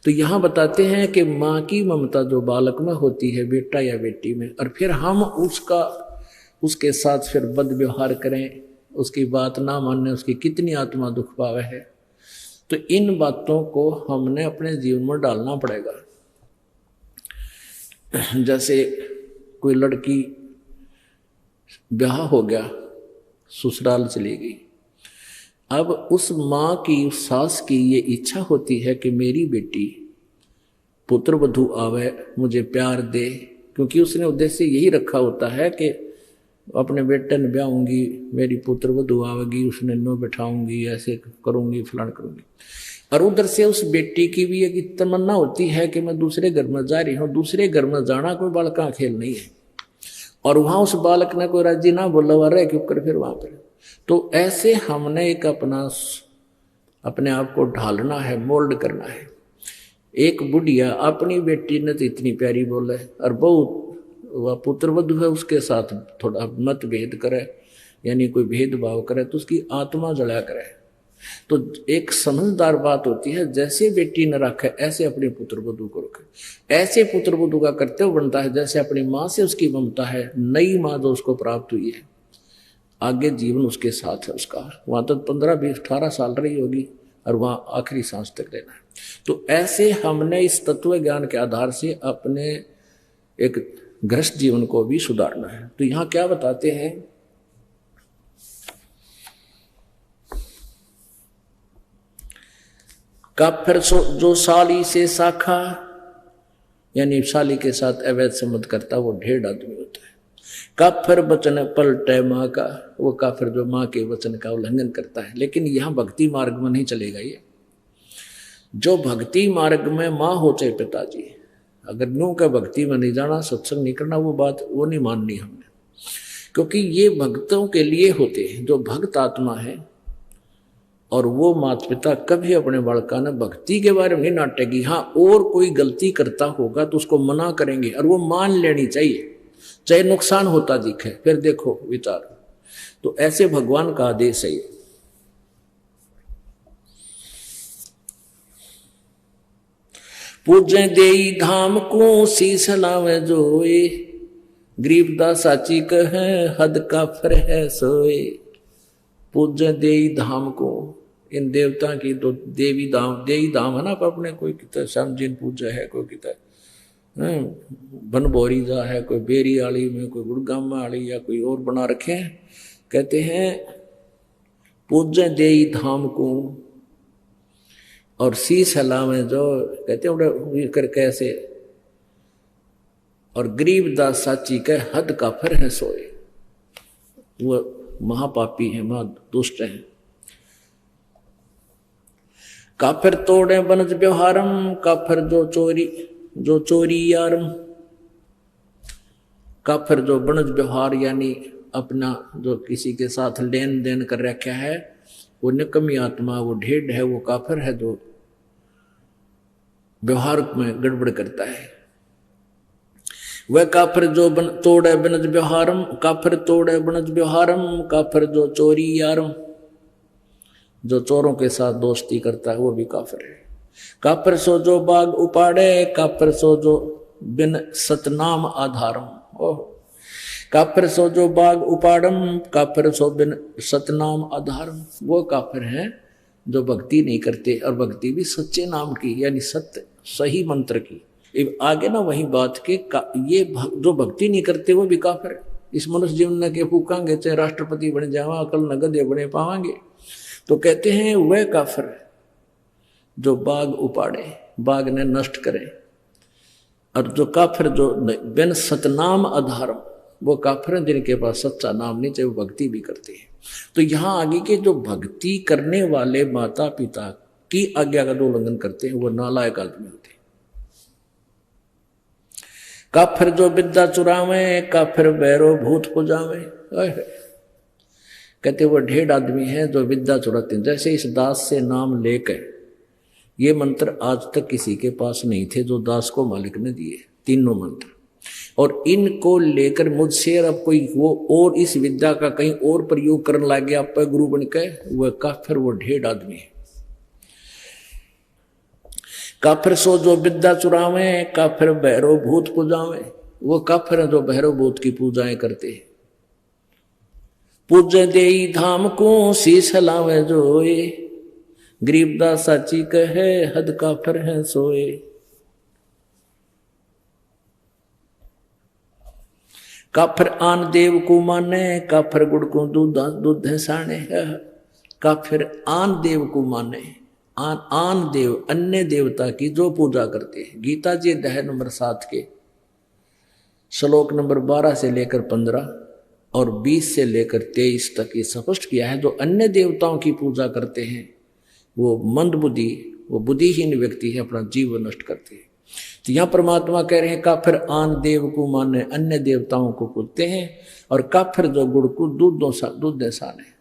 तो यहाँ बताते हैं कि माँ की ममता जो बालक में होती है, बेटा या बेटी में, और फिर हम उसके साथ फिर बद व्यवहार करें, उसकी बात ना मानने, उसकी कितनी आत्मा दुख पावे है। तो इन बातों को हमने अपने जीवन में डालना पड़ेगा। जैसे कोई लड़की ब्याह हो गया, ससुराल चली गई, अब उस माँ की, उस सास की ये इच्छा होती है कि मेरी बेटी पुत्र वधू आवे, मुझे प्यार दे, क्योंकि उसने उद्देश्य यही रखा होता है कि अपने बेटे ने ब्याहूंगी, मेरी पुत्र वधू आवेगी, उसने नो बैठाऊंगी, ऐसे करूंगी, फलान करूंगी। और उधर से उस बेटी की भी एक तमन्ना होती है कि मैं दूसरे घर में जा रही हूँ। दूसरे घर में जाना कोई बालक का खेल नहीं है, और वहां उस बालक ने कोई राजी ना बोला हुआ रहे क्यों कर फिर वहां पर। तो ऐसे हमने एक अपने आप को ढालना है, मोल्ड करना है। एक बुढ़िया अपनी बेटी ने तो इतनी प्यारी बोले और बहु वह पुत्र वधु है उसके साथ थोड़ा मतभेद करे, यानी कोई भेदभाव करे तो उसकी आत्मा जला करे। तो एक समझदार बात होती है, जैसे बेटी न रखे ऐसे अपने पुत्र वधु को रखे। ऐसे पुत्र वधु का कर्तव्य बनता है जैसे अपनी माँ से उसकी ममता है, नई माँ जो उसको प्राप्त हुई है, आगे जीवन उसके साथ है उसका। वहां तक 15, 20, 18 साल रही होगी और वहां आखिरी सांस तक रहना है। तो ऐसे हमने इस तत्व ज्ञान के आधार से अपने एक गृहस्थ जीवन को भी सुधारना है। तो यहां क्या बताते हैं, काफिर जो साली से शाखा, यानी साली के साथ अवैध संबंध करता वो ढेर आदमी होता है। काफिर वचन पलटे माँ का, वो काफिर जो माँ के वचन का उल्लंघन करता है। लेकिन यहाँ भक्ति मार्ग में नहीं चलेगा ये। जो भक्ति मार्ग में माँ हो चाहे पिताजी, अगर न्यू का भक्ति में नहीं जाना, सत्संग नहीं करना, वो बात वो नहीं माननी हमने, क्योंकि ये भक्तों के लिए होते हैं जो भक्त आत्मा है। और वो माता पिता कभी अपने बालका ने भक्ति के बारे में नहीं नाटेगी। हाँ, और कोई गलती करता होगा तो उसको मना करेंगे और वो मान लेनी चाहिए, चाहे नुकसान होता दिखे, फिर देखो विचार। तो ऐसे भगवान का आदेश है ये। पूजे देई धाम को शीश लावे जोए, गरीबदास साची कहे हद काफिर है सोए। पूजे देई धाम को, इन देवता की तो देवी धाम है ना, पर अपने कोई कितना श्याम जी पूजा है, कोई कितना बनभोरी जा है, कोई बेरी आली में, कोई गुड़गाम आली या कोई और बना रखे हैं। कहते हैं पूजे देई धाम को और शीश हलावे जो, कहते हैं कर कैसे, और गरीबदास साची के हद काफिर है सोए। वो महापापी है, महादुष्ट है। काफिर तोड़े बनज व्यवहारम, काफिर जो चोरी यारम। काफिर जो बनज व्यवहार यानी अपना जो किसी के साथ लेन देन कर रखा है, वो निकमी आत्मा, वो ढेड है, वो काफिर है जो व्यवहार में गड़बड़ करता है। वह काफिर जो तोड़े बनज व्यवहारम, काफिर तोड़े बनज व्यवहारम, काफिर जो चोरी यारम। जो चोरों के साथ दोस्ती करता है वो भी काफिर है। काफिर सो जो बाग उपाड़े, काफिर सो जो बिन सतनाम आधारम। ओह, काफिर सो जो बाग उपाड़म, काफिर सो बिन सतनाम आधारम। वो काफिर हैं जो भक्ति नहीं करते, और भक्ति भी सच्चे नाम की, यानी सत्य सही मंत्र की। आगे ना वही बात के ये जो भक्ति नहीं करते वो भी काफिर है। इस मनुष्य जीवन न के फूकांगे, चाहे राष्ट्रपति बन जावा, अकल नगद बने पावांगे। तो कहते हैं वह काफिर है जो बाग उपाड़े, बाग ने नष्ट करे। और जो काफिर जो बिन सतनाम आधारम, वो काफिर हैं जिनके पास सच्चा नाम नहीं, चाहे वो भक्ति भी करते हैं। तो यहाँ आगे के जो भक्ति करने वाले माता पिता की आज्ञा का जो उल्लंघन करते हैं वो नालायक आदमी होते हैं। काफिर जो विद्या चुरावे, काफिर बैरो भूत पुजावे। कहते वो ढेर आदमी है जो विद्या चुराते हैं। जैसे इस दास से नाम लेकर, ये मंत्र आज तक किसी के पास नहीं थे जो दास को मालिक ने दिए, तीनों मंत्र। और इनको लेकर मुझसे अब कोई वो और इस विद्या का कहीं और प्रयोग करने लग गया, आप गुरु बन के, वह काफिर, वो ढेर आदमी है। काफिर सो जो विद्या चुरावे, काफिर भैरव भूत पूजावे। वो काफिर है जो भैरव भूत की पूजाएं करते हैं। पूजे देई धाम को शीश लावे जोए, गरीबदास साची कहे हद काफिर है सोए। काफिर आन देव को माने, काफिर गुड़ को दूध है साने। काफिर आन देव को माने, आन देव अन्य देवता की जो पूजा करते हैं। गीता जी अध्याय नंबर 7 के श्लोक नंबर 12 से लेकर 15 और 20 से लेकर 23 तक ये स्पष्ट किया है। जो अन्य देवताओं की पूजा करते हैं वो मंद बुद्धि, वो बुद्धिहीन व्यक्ति है, अपना जीवन नष्ट करते हैं। तो यहाँ परमात्मा कह रहे हैं काफिर आन देव को माने, अन्य देवताओं को पूजते हैं। और काफिर जो गुड़ को दूध देसान है।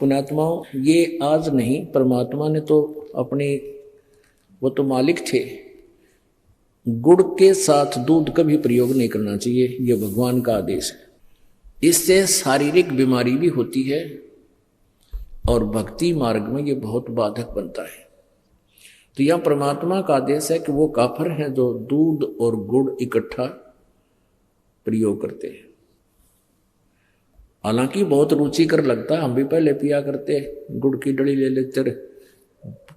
पुण्यात्माओं, ये आज नहीं, परमात्मा ने तो अपनी वो तो मालिक थे। गुड़ के साथ दूध कभी प्रयोग नहीं करना चाहिए, ये भगवान का आदेश है। इससे शारीरिक बीमारी भी होती है और भक्ति मार्ग में ये बहुत बाधक बनता है। तो यह परमात्मा का आदेश है कि वो काफर हैं जो दूध और गुड़ इकट्ठा प्रयोग करते हैं। हालांकि बहुत रुचिकर लगता है, हम भी पहले पिया करते, गुड़ की डली ले लेते,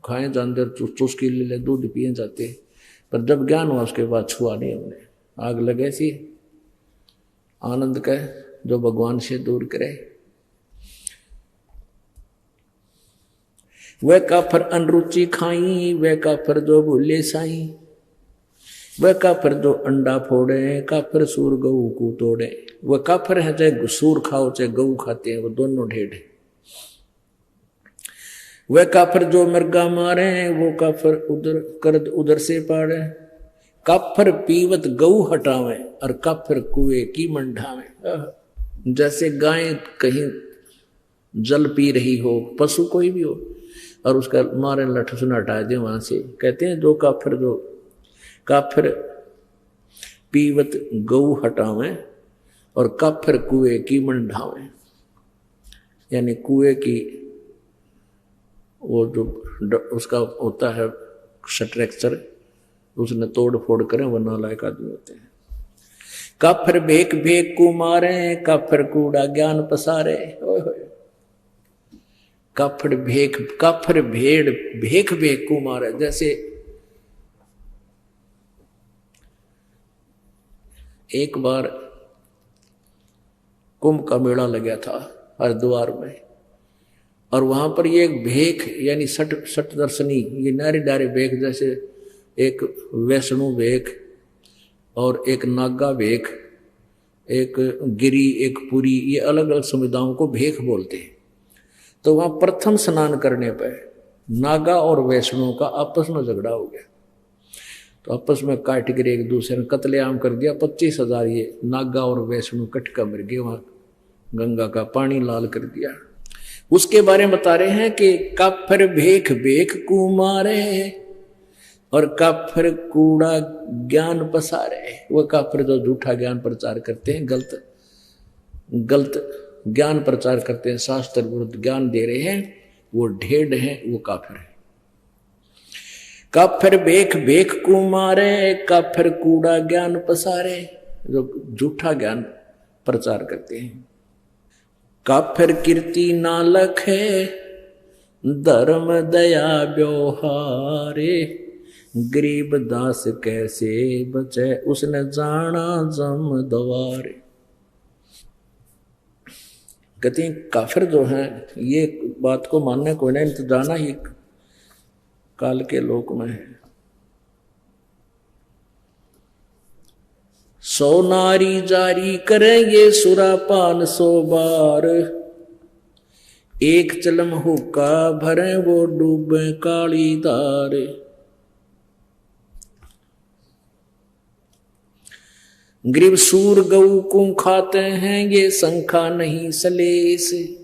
खाए जानते, चुस्की ले ले, दूध पिए जाते, पर जब ज्ञान हुआ उसके बाद छुआ नहीं हमने। आग लगे सी आनंद का जो भगवान से दूर करे। वह काफर अनरुचि खाई, वह काफर जो भूले साई, वह काफर जो अंडा फोड़े, काफर सूर गऊ को तोड़े। वह काफर है चाहे सूर खाओ चाहे गऊ खाते हैं, वो दोनों ढेड़ है। वह काफर जो मृगा मारे, वो काफर उधर करद उधर से पाड़े। काफर पीवत गऊ हटावे और काफर कुएं की मंडावे। जैसे गाय कहीं जल पी रही हो, पशु कोई भी हो, और उसका मारे लठ सुन हटा दे वहां से, कहते हैं जो काफिर पीवत गऊ हटावे और काफिर कुएं की मंडावे। यानी कुएं की वो जो उसका होता है स्ट्रक्चर, उसने तोड़ फोड़ करें, वो नालायक आदमी होते हैं। काफिर भेक भेक को मारे, काफिर कूड़ा ज्ञान पसारे। काफिर भेड़ भेक भेक को मारे। जैसे एक बार कुंभ का मेला लगा था हरिद्वार में, और वहां पर ये एक भेख यानी सठ दर्शनी, ये नारी डारे भेख, जैसे एक वैष्णु भेख और एक नागा भेख, एक गिरी, एक पुरी, ये अलग अलग समुदायों को भेख बोलते हैं। तो वहां प्रथम स्नान करने पर नागा और वैष्णु का आपस में झगड़ा हो गया, तो आपस में काट कर एक दूसरे ने कत्लेआम कर दिया। 25,000 ये नागा और वैष्णु कटका मर गए, वहां गंगा का पानी लाल कर दिया। उसके बारे में बता रहे हैं कि काफिर भेख भेख को मारे और काफिर कूड़ा ज्ञान पसारे। वह काफिर जो झूठा ज्ञान प्रचार करते हैं, गलत ज्ञान प्रचार करते हैं, शास्त्र विरुद्ध ज्ञान दे रहे हैं, वो ढेड़ हैं, वो काफिर है। काफिर भेख भेख को मारे, काफिर कूड़ा ज्ञान पसारे, जो झूठा ज्ञान प्रचार करते हैं। काफिर कीर्ति ना लखे, धर्म दया व्यवहारे, गरीब दास कैसे बचे, उसने जाना जम दवारे। कहते हैं काफिर जो है, ये बात को मानने को नहीं, तो जाना ही काल के लोक में है। 100 नारी जारी करेंगे सुरापान 100 बार, एक चलम हुक्का भरे वो डूबे काली धार। गरीब सूर गऊ को खाते हैं, ये संखा नहीं सलेस,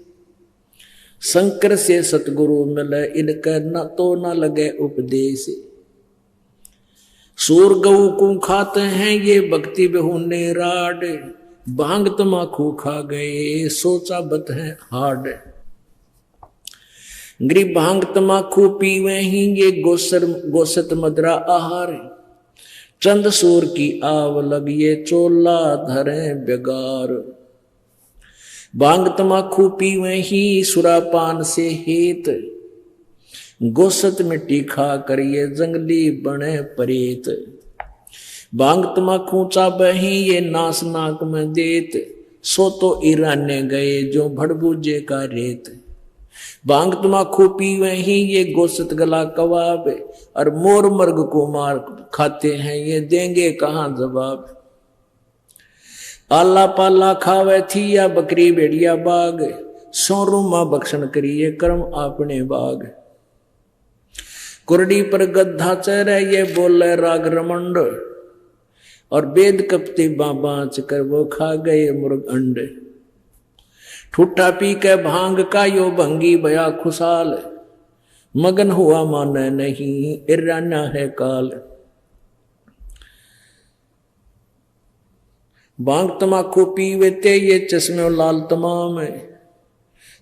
शंकर से सतगुरु मिले इनका न तो न लगे उपदेश। सूर गऊ को खाते हैं, ये भक्ति बेहुने राड, भांग तमाकू खा गए सोचा बत है हाड। गरीब भांग तमाकू पीवे ही, ये गोसत मदरा आहार, चंद सूर की आव लगिए चोला धरे बेगार। भांग तमाकू पीवे ही सुरापान से हेत, गोसत मिट्टी खा कर ये जंगली बने परेत। भांग तमाकू चाबे ही ये नास नाक में देत, सो तो ईराने गए जो भड़बूजे का रेत। भांग तमाकू पीवे ही ये गोसत गला कबाब, और मोर मर्ग को मार खाते हैं ये देंगे कहां जवाब। आला पाला खावे थी या बकरी भेड़िया बाग, सोरूमा बख्शन करिए कर्म आपने बाग। कुरडी पर गद्धा चरे ये बोले राग रमंड, और वेद कपती बाँच कर वो खा गए मुर्ग अंड। ठूठा पी के भांग का यो भंगी भया खुशाल, मगन हुआ माने नहीं, इराना है काल। भांग तमाकू पीवे ते ये चश्मे लाल तमाम है।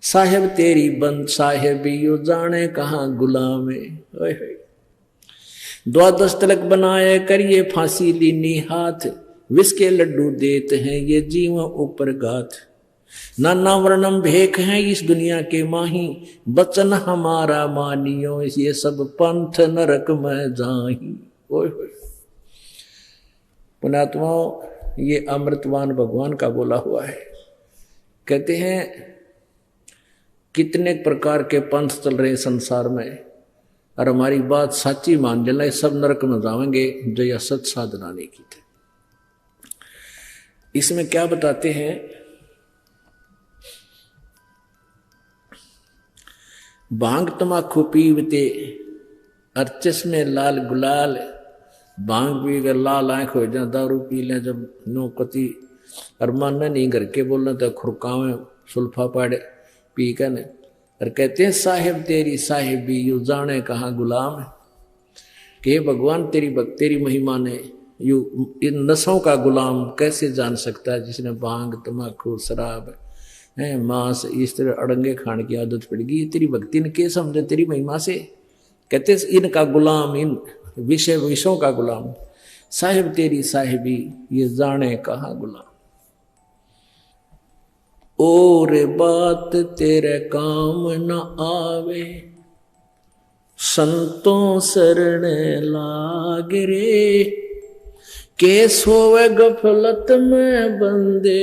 साहेब तेरी बंद साहेब यू जाने कहाँ गुलाम है। द्वादश तलक बनाए करिए फांसी लीनी हाथ, विष के लड्डू देते हैं ये जीव ऊपर गाथ। नाना वर्णम भेख है इस दुनिया के माही, बचन हमारा मानियो ये सब पंथ नरक में जाही। ओए होए पुण्यात्माओं, ये अमृतवान भगवान का बोला हुआ है। कहते हैं कितने प्रकार के पंथ चल रहे संसार में, और हमारी बात सच्ची मान लेना सब नरक में जाएंगे जो यह सच साधना नहीं की थे। इसमें क्या बताते हैं, भांग तमाकू पीवते और चश्मे लाल गुलाल। भांग पी कर लाल आंख हो जाए, दारू पी लें जब नो कति और मानना नहीं घर के बोलना तो खुरकावे सुल्फा पाड़े पी कर ने। और कहते हैं साहेब तेरी साहेबी यू जाने कहाँ गुलाम है। कि भगवान तेरी महिमा ने यू इन नशों का गुलाम कैसे जान सकता है जिसने भांग तमाकू शराब है मांस इस तरह अड़ंगे खाने की आदत पड़ गई। तेरी भक्ति ने के समझे तेरी महिमा से। कहते इनका गुलाम, इन विषयों का गुलाम। साहिब तेरी साहिबी ये जाने कहाँ गुलाम। और बात तेरे काम न आवे, संतों शरण लाग रे। के सोवे गफलत में बंदे,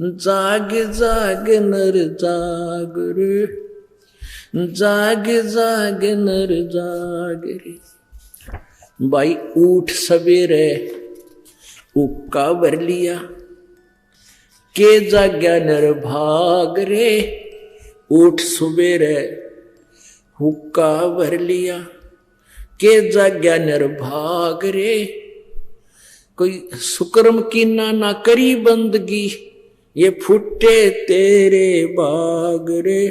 जाग जाग नर जाग रे। जाग जाग नर जाग रे। भाई उठ सवेरे उक्का भर लिया, के जाग्या नर भाग रे। उठ सवेरे हुक्का भर लिया, के जाग्या नर भाग रे। कोई सुकर्म की ना करी बंदगी, ये फुटे तेरे बाग रे।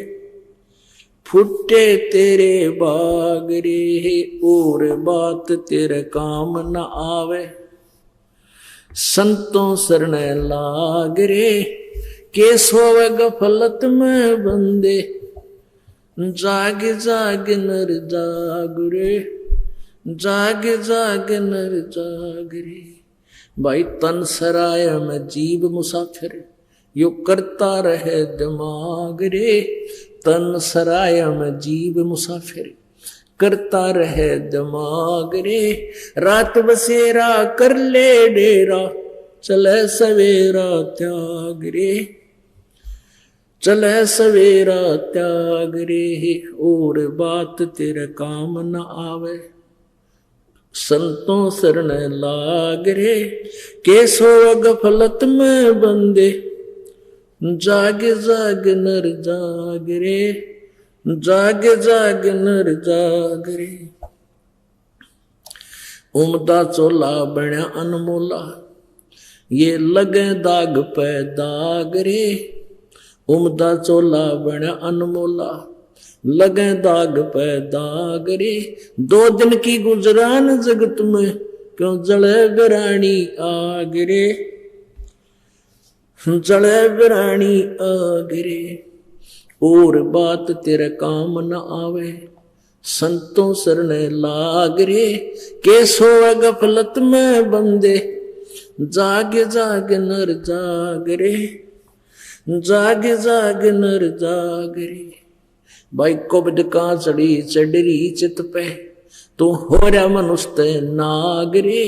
फुटे तेरे बाग रे। और बात तेरे काम न आवे, संतों शरण लाग रे। के सोवे गफलत में बंदे, जाग जाग नर जाग रे। जाग जाग नर जाग रे। भाई तन सराय में जीव मुसाफिर, यो करता रहे दिमाग रे। तन सराय में जीव मुसाफिर, करता रहे दिमाग रे। रात बसेरा कर ले डेरा, चले सवेरा त्याग रे। चले सवेरा त्याग रे। और बात तेरे काम न आवे, संतों शरण लाग रे। के सो गफलत में बंदे, जाग जाग नर जाग रे। जाग जाग नर जाग रे। उमदा चोला बण्या अनमोला, ये लगे दाग पे दाग रे। उमदा चोला बण्या अनमोला, लगे दाग पे दाग रे। 2 दिन की गुजरान जगत में, क्यों जले बिरानी आग रे। जले बिरानी आग रे। और बात तेरे काम न आवे, संतों शरण लाग रे। के सोवे गफलत में बंदे, जाग जाग नर जाग रे। जाग जाग नर जाग रे। भाई कुब्द का चढ़ी चढ़री चित पे, तू हो रहा मनुष्य नाग रे।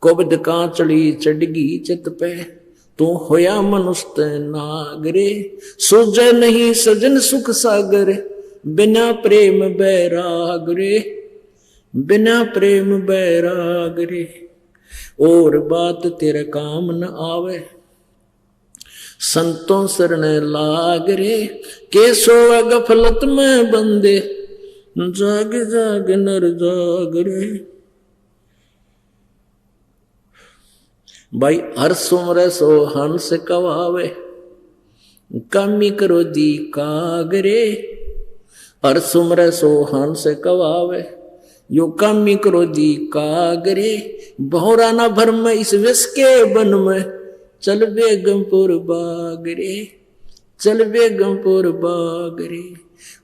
कुब्द का चढ़ी चढ़गी चित पे, तू होया मनुष्य नाग रे। सूझे नहीं सजन सुख सागर, बिना प्रेम बैराग रे। बिना प्रेम बैराग रे। और बात तेरे काम न आवे, संतों शरण लाग रे। के सोवे गफलत में बंदे, जाग जाग नर जाग रे। भाई हर सुमर सो हंस कवावे, कमी करो दी कागरे। हर सुमर सो हंस कवावे, यो कामी क्रोधी कागरे, भौरा ना भरम इस विष के बन में, चल बेगमपुर बागरे, चल बेगमपुर बागरे।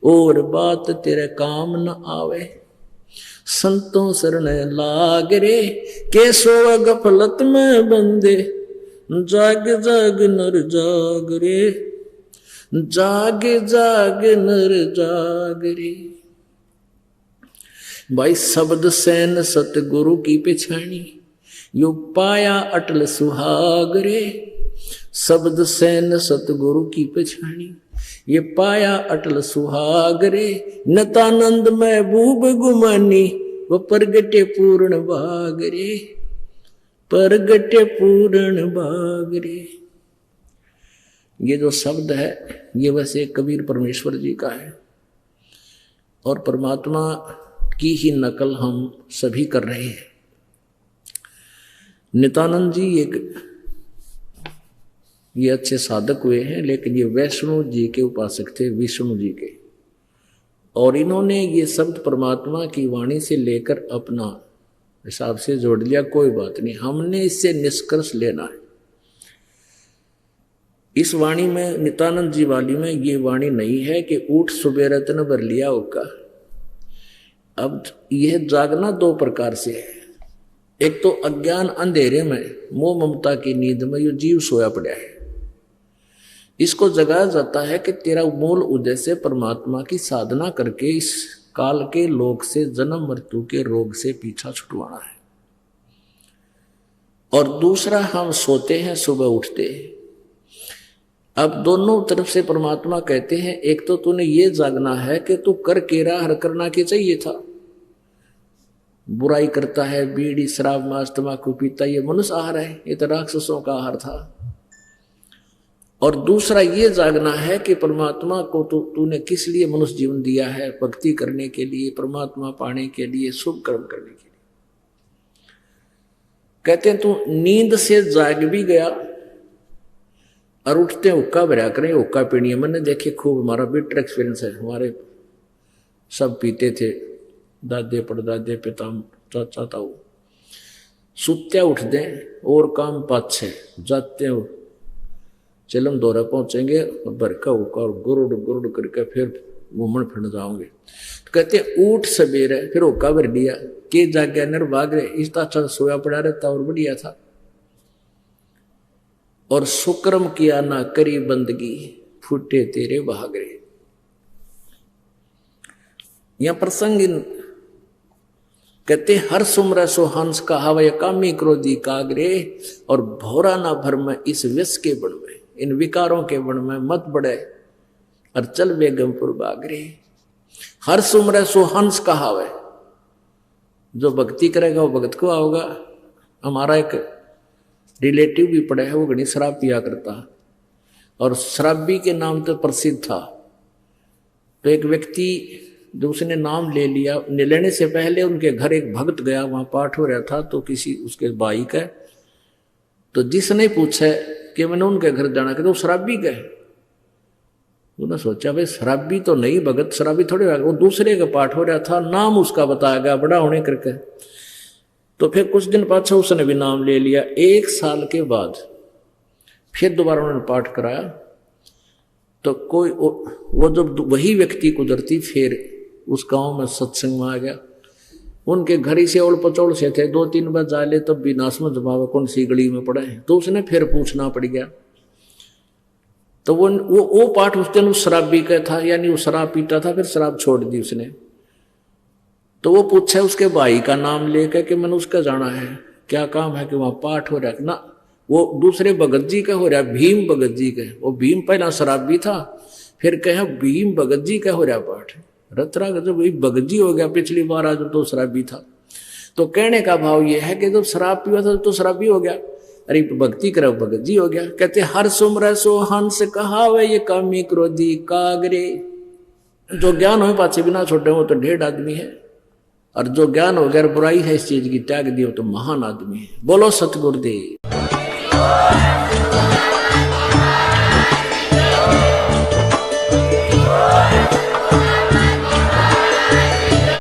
और बात तेरे काम न आवे, संतों शरण लाग रे, के सोवा गफलत में बंदे, जाग जाग नर जाग रे, जाग जाग नर जाग रे। भाई शब्द सैन सतगुरु की पिछानी, यो पाया अटल सुहाग रे। शब्द सैन सतगुरु की पिछानी, ये पाया अटल सुहाग रे। नतानंद महबूब गुमानी, वो परगटे पूर्ण भाग रे, परगटे पूर्ण भाग रे। ये जो शब्द है ये वैसे कबीर परमेश्वर जी का है और परमात्मा की ही नकल हम सभी कर रहे हैं। नित्यानंद जी ये अच्छे साधक हुए हैं, लेकिन ये वैष्णो जी के उपासक थे, विष्णु जी के, और इन्होंने ये शब्द परमात्मा की वाणी से लेकर अपना हिसाब से जोड़ लिया। कोई बात नहीं, हमने इससे निष्कर्ष लेना है। इस वाणी में, नित्यानंद जी वाली में ये वाणी नहीं है कि ऊठ सुबह रत्न भर लिया होगा। अब यह जागना दो प्रकार से है। एक तो अज्ञान अंधेरे में मोह ममता की नींद में ये जीव सोया पड़ा है, इसको जगाया जाता है कि तेरा मूल उद्देश्य परमात्मा की साधना करके इस काल के लोक से, जन्म मृत्यु के रोग से पीछा छुटवाना है। और दूसरा, हम सोते हैं सुबह उठते हैं। अब दोनों तरफ से परमात्मा कहते हैं, एक तो तूने ये जागना है कि तू कर के रहा, हर करना के चाहिए था। बुराई करता है, बीड़ी शराब मांस तंबाकू पीता, ये मनुष्य आहार है, ये तो राक्षसों का आहार था। और दूसरा ये जागना है कि परमात्मा को तूने किस लिए मनुष्य जीवन दिया है, भक्ति करने के लिए, परमात्मा पाने के लिए, शुभ कर्म करने के लिए। कहते हैं तू नींद से जाग भी गया और उठते हुक्का भरा करें, हुक्का पीनी है। मैंने देखे खूब, हमारा बिटर एक्सपीरियंस है, हमारे सब पीते थे, दादे परदादे पिता चाचा ताऊ। सुत्या उठ दें और काम पाछे जाते हो, चलम दौरा पहुंचेंगे और बरका होकर और गुरुड़ गुरुड़ करके फिर घूमन फिरन जाओगे। तो कहते ऊठ सवेरे, फिर होका भर दिया के जाग्या नर भाग रहे, इस अच्छा सोया पड़ा रहता और बढ़िया था। और सुक्रम किया ना करी बंदगी, फूटे तेरे भागरे। यह प्रसंग कहते हर सुमर सो हंस का हवय कामी क्रोधी कागरे, और भौरा ना भरम इस विष के बन में, इन विकारों के बन में मत बढ़े और चल बेगमपुर बागरे। हर सुमर सो हंस का हवय, जो भक्ति करेगा वो भगत को आओगा। हमारा एक रिलेटिव भी पड़ा है, वो घनी शराब पिया करता और शराबी के नाम तो प्रसिद्ध था। तो एक व्यक्ति जो उसने नाम ले लिया, लेने से पहले उनके घर एक भक्त गया, वहां पाठ हो रहा था, तो किसी उसके भाई का, तो जिसने पूछा कि मैंने उनके घर जाना, कि तो शराबी का है। उन्होंने सोचा भाई शराबी तो नहीं, भगत शराबी थोड़े, वो दूसरे का पाठ हो रहा था, नाम उसका बताया गया बड़ा होने करके। तो फिर कुछ दिन पाछा उसने भी नाम ले लिया। 1 साल के बाद फिर दोबारा उन्होंने पाठ कराया, तो कोई वो जब वही व्यक्ति कुदरती फिर उस गांव में सत्संग में आ गया। उनके घर ही से ओल पचौल से थे, 2-3 बार जा ले तब भी नाश में जमावे कौन सी गली में पड़े हैं। तो उसने फिर पूछना पड़ गया। तो वो पाठ उस दिन उस शराबी का था, यानी वो शराब पीता था, फिर शराब छोड़ दी उसने। तो वो पूछा उसके भाई का नाम लेकर कि मैंने उसका जाना है, क्या काम है, कि वहां पाठ हो रहा है ना। वो दूसरे भगत जी का हो रहा है, भीम भगत जी का। वो भीम पहला शराबी था, फिर कहे भीम भगत जी का हो रहा पाठ। रतरा जब वही भगत जी हो गया, पिछली बार आज तो शराबी था। तो कहने का भाव यह है कि जब शराब पिया था तो शराबी हो गया, अरे भक्ति करो भगत जी हो गया। कहते हर सुमर सो हंस कहावे, ये कामी क्रोधी कागरे। जो ज्ञान हो पाछे बिना छोटे हो तो ढेर आदमी है, और जो ज्ञान हो गया बुराई है इस चीज की त्याग दी हो तो महान आदमी है। बोलो सतगुरुदेव।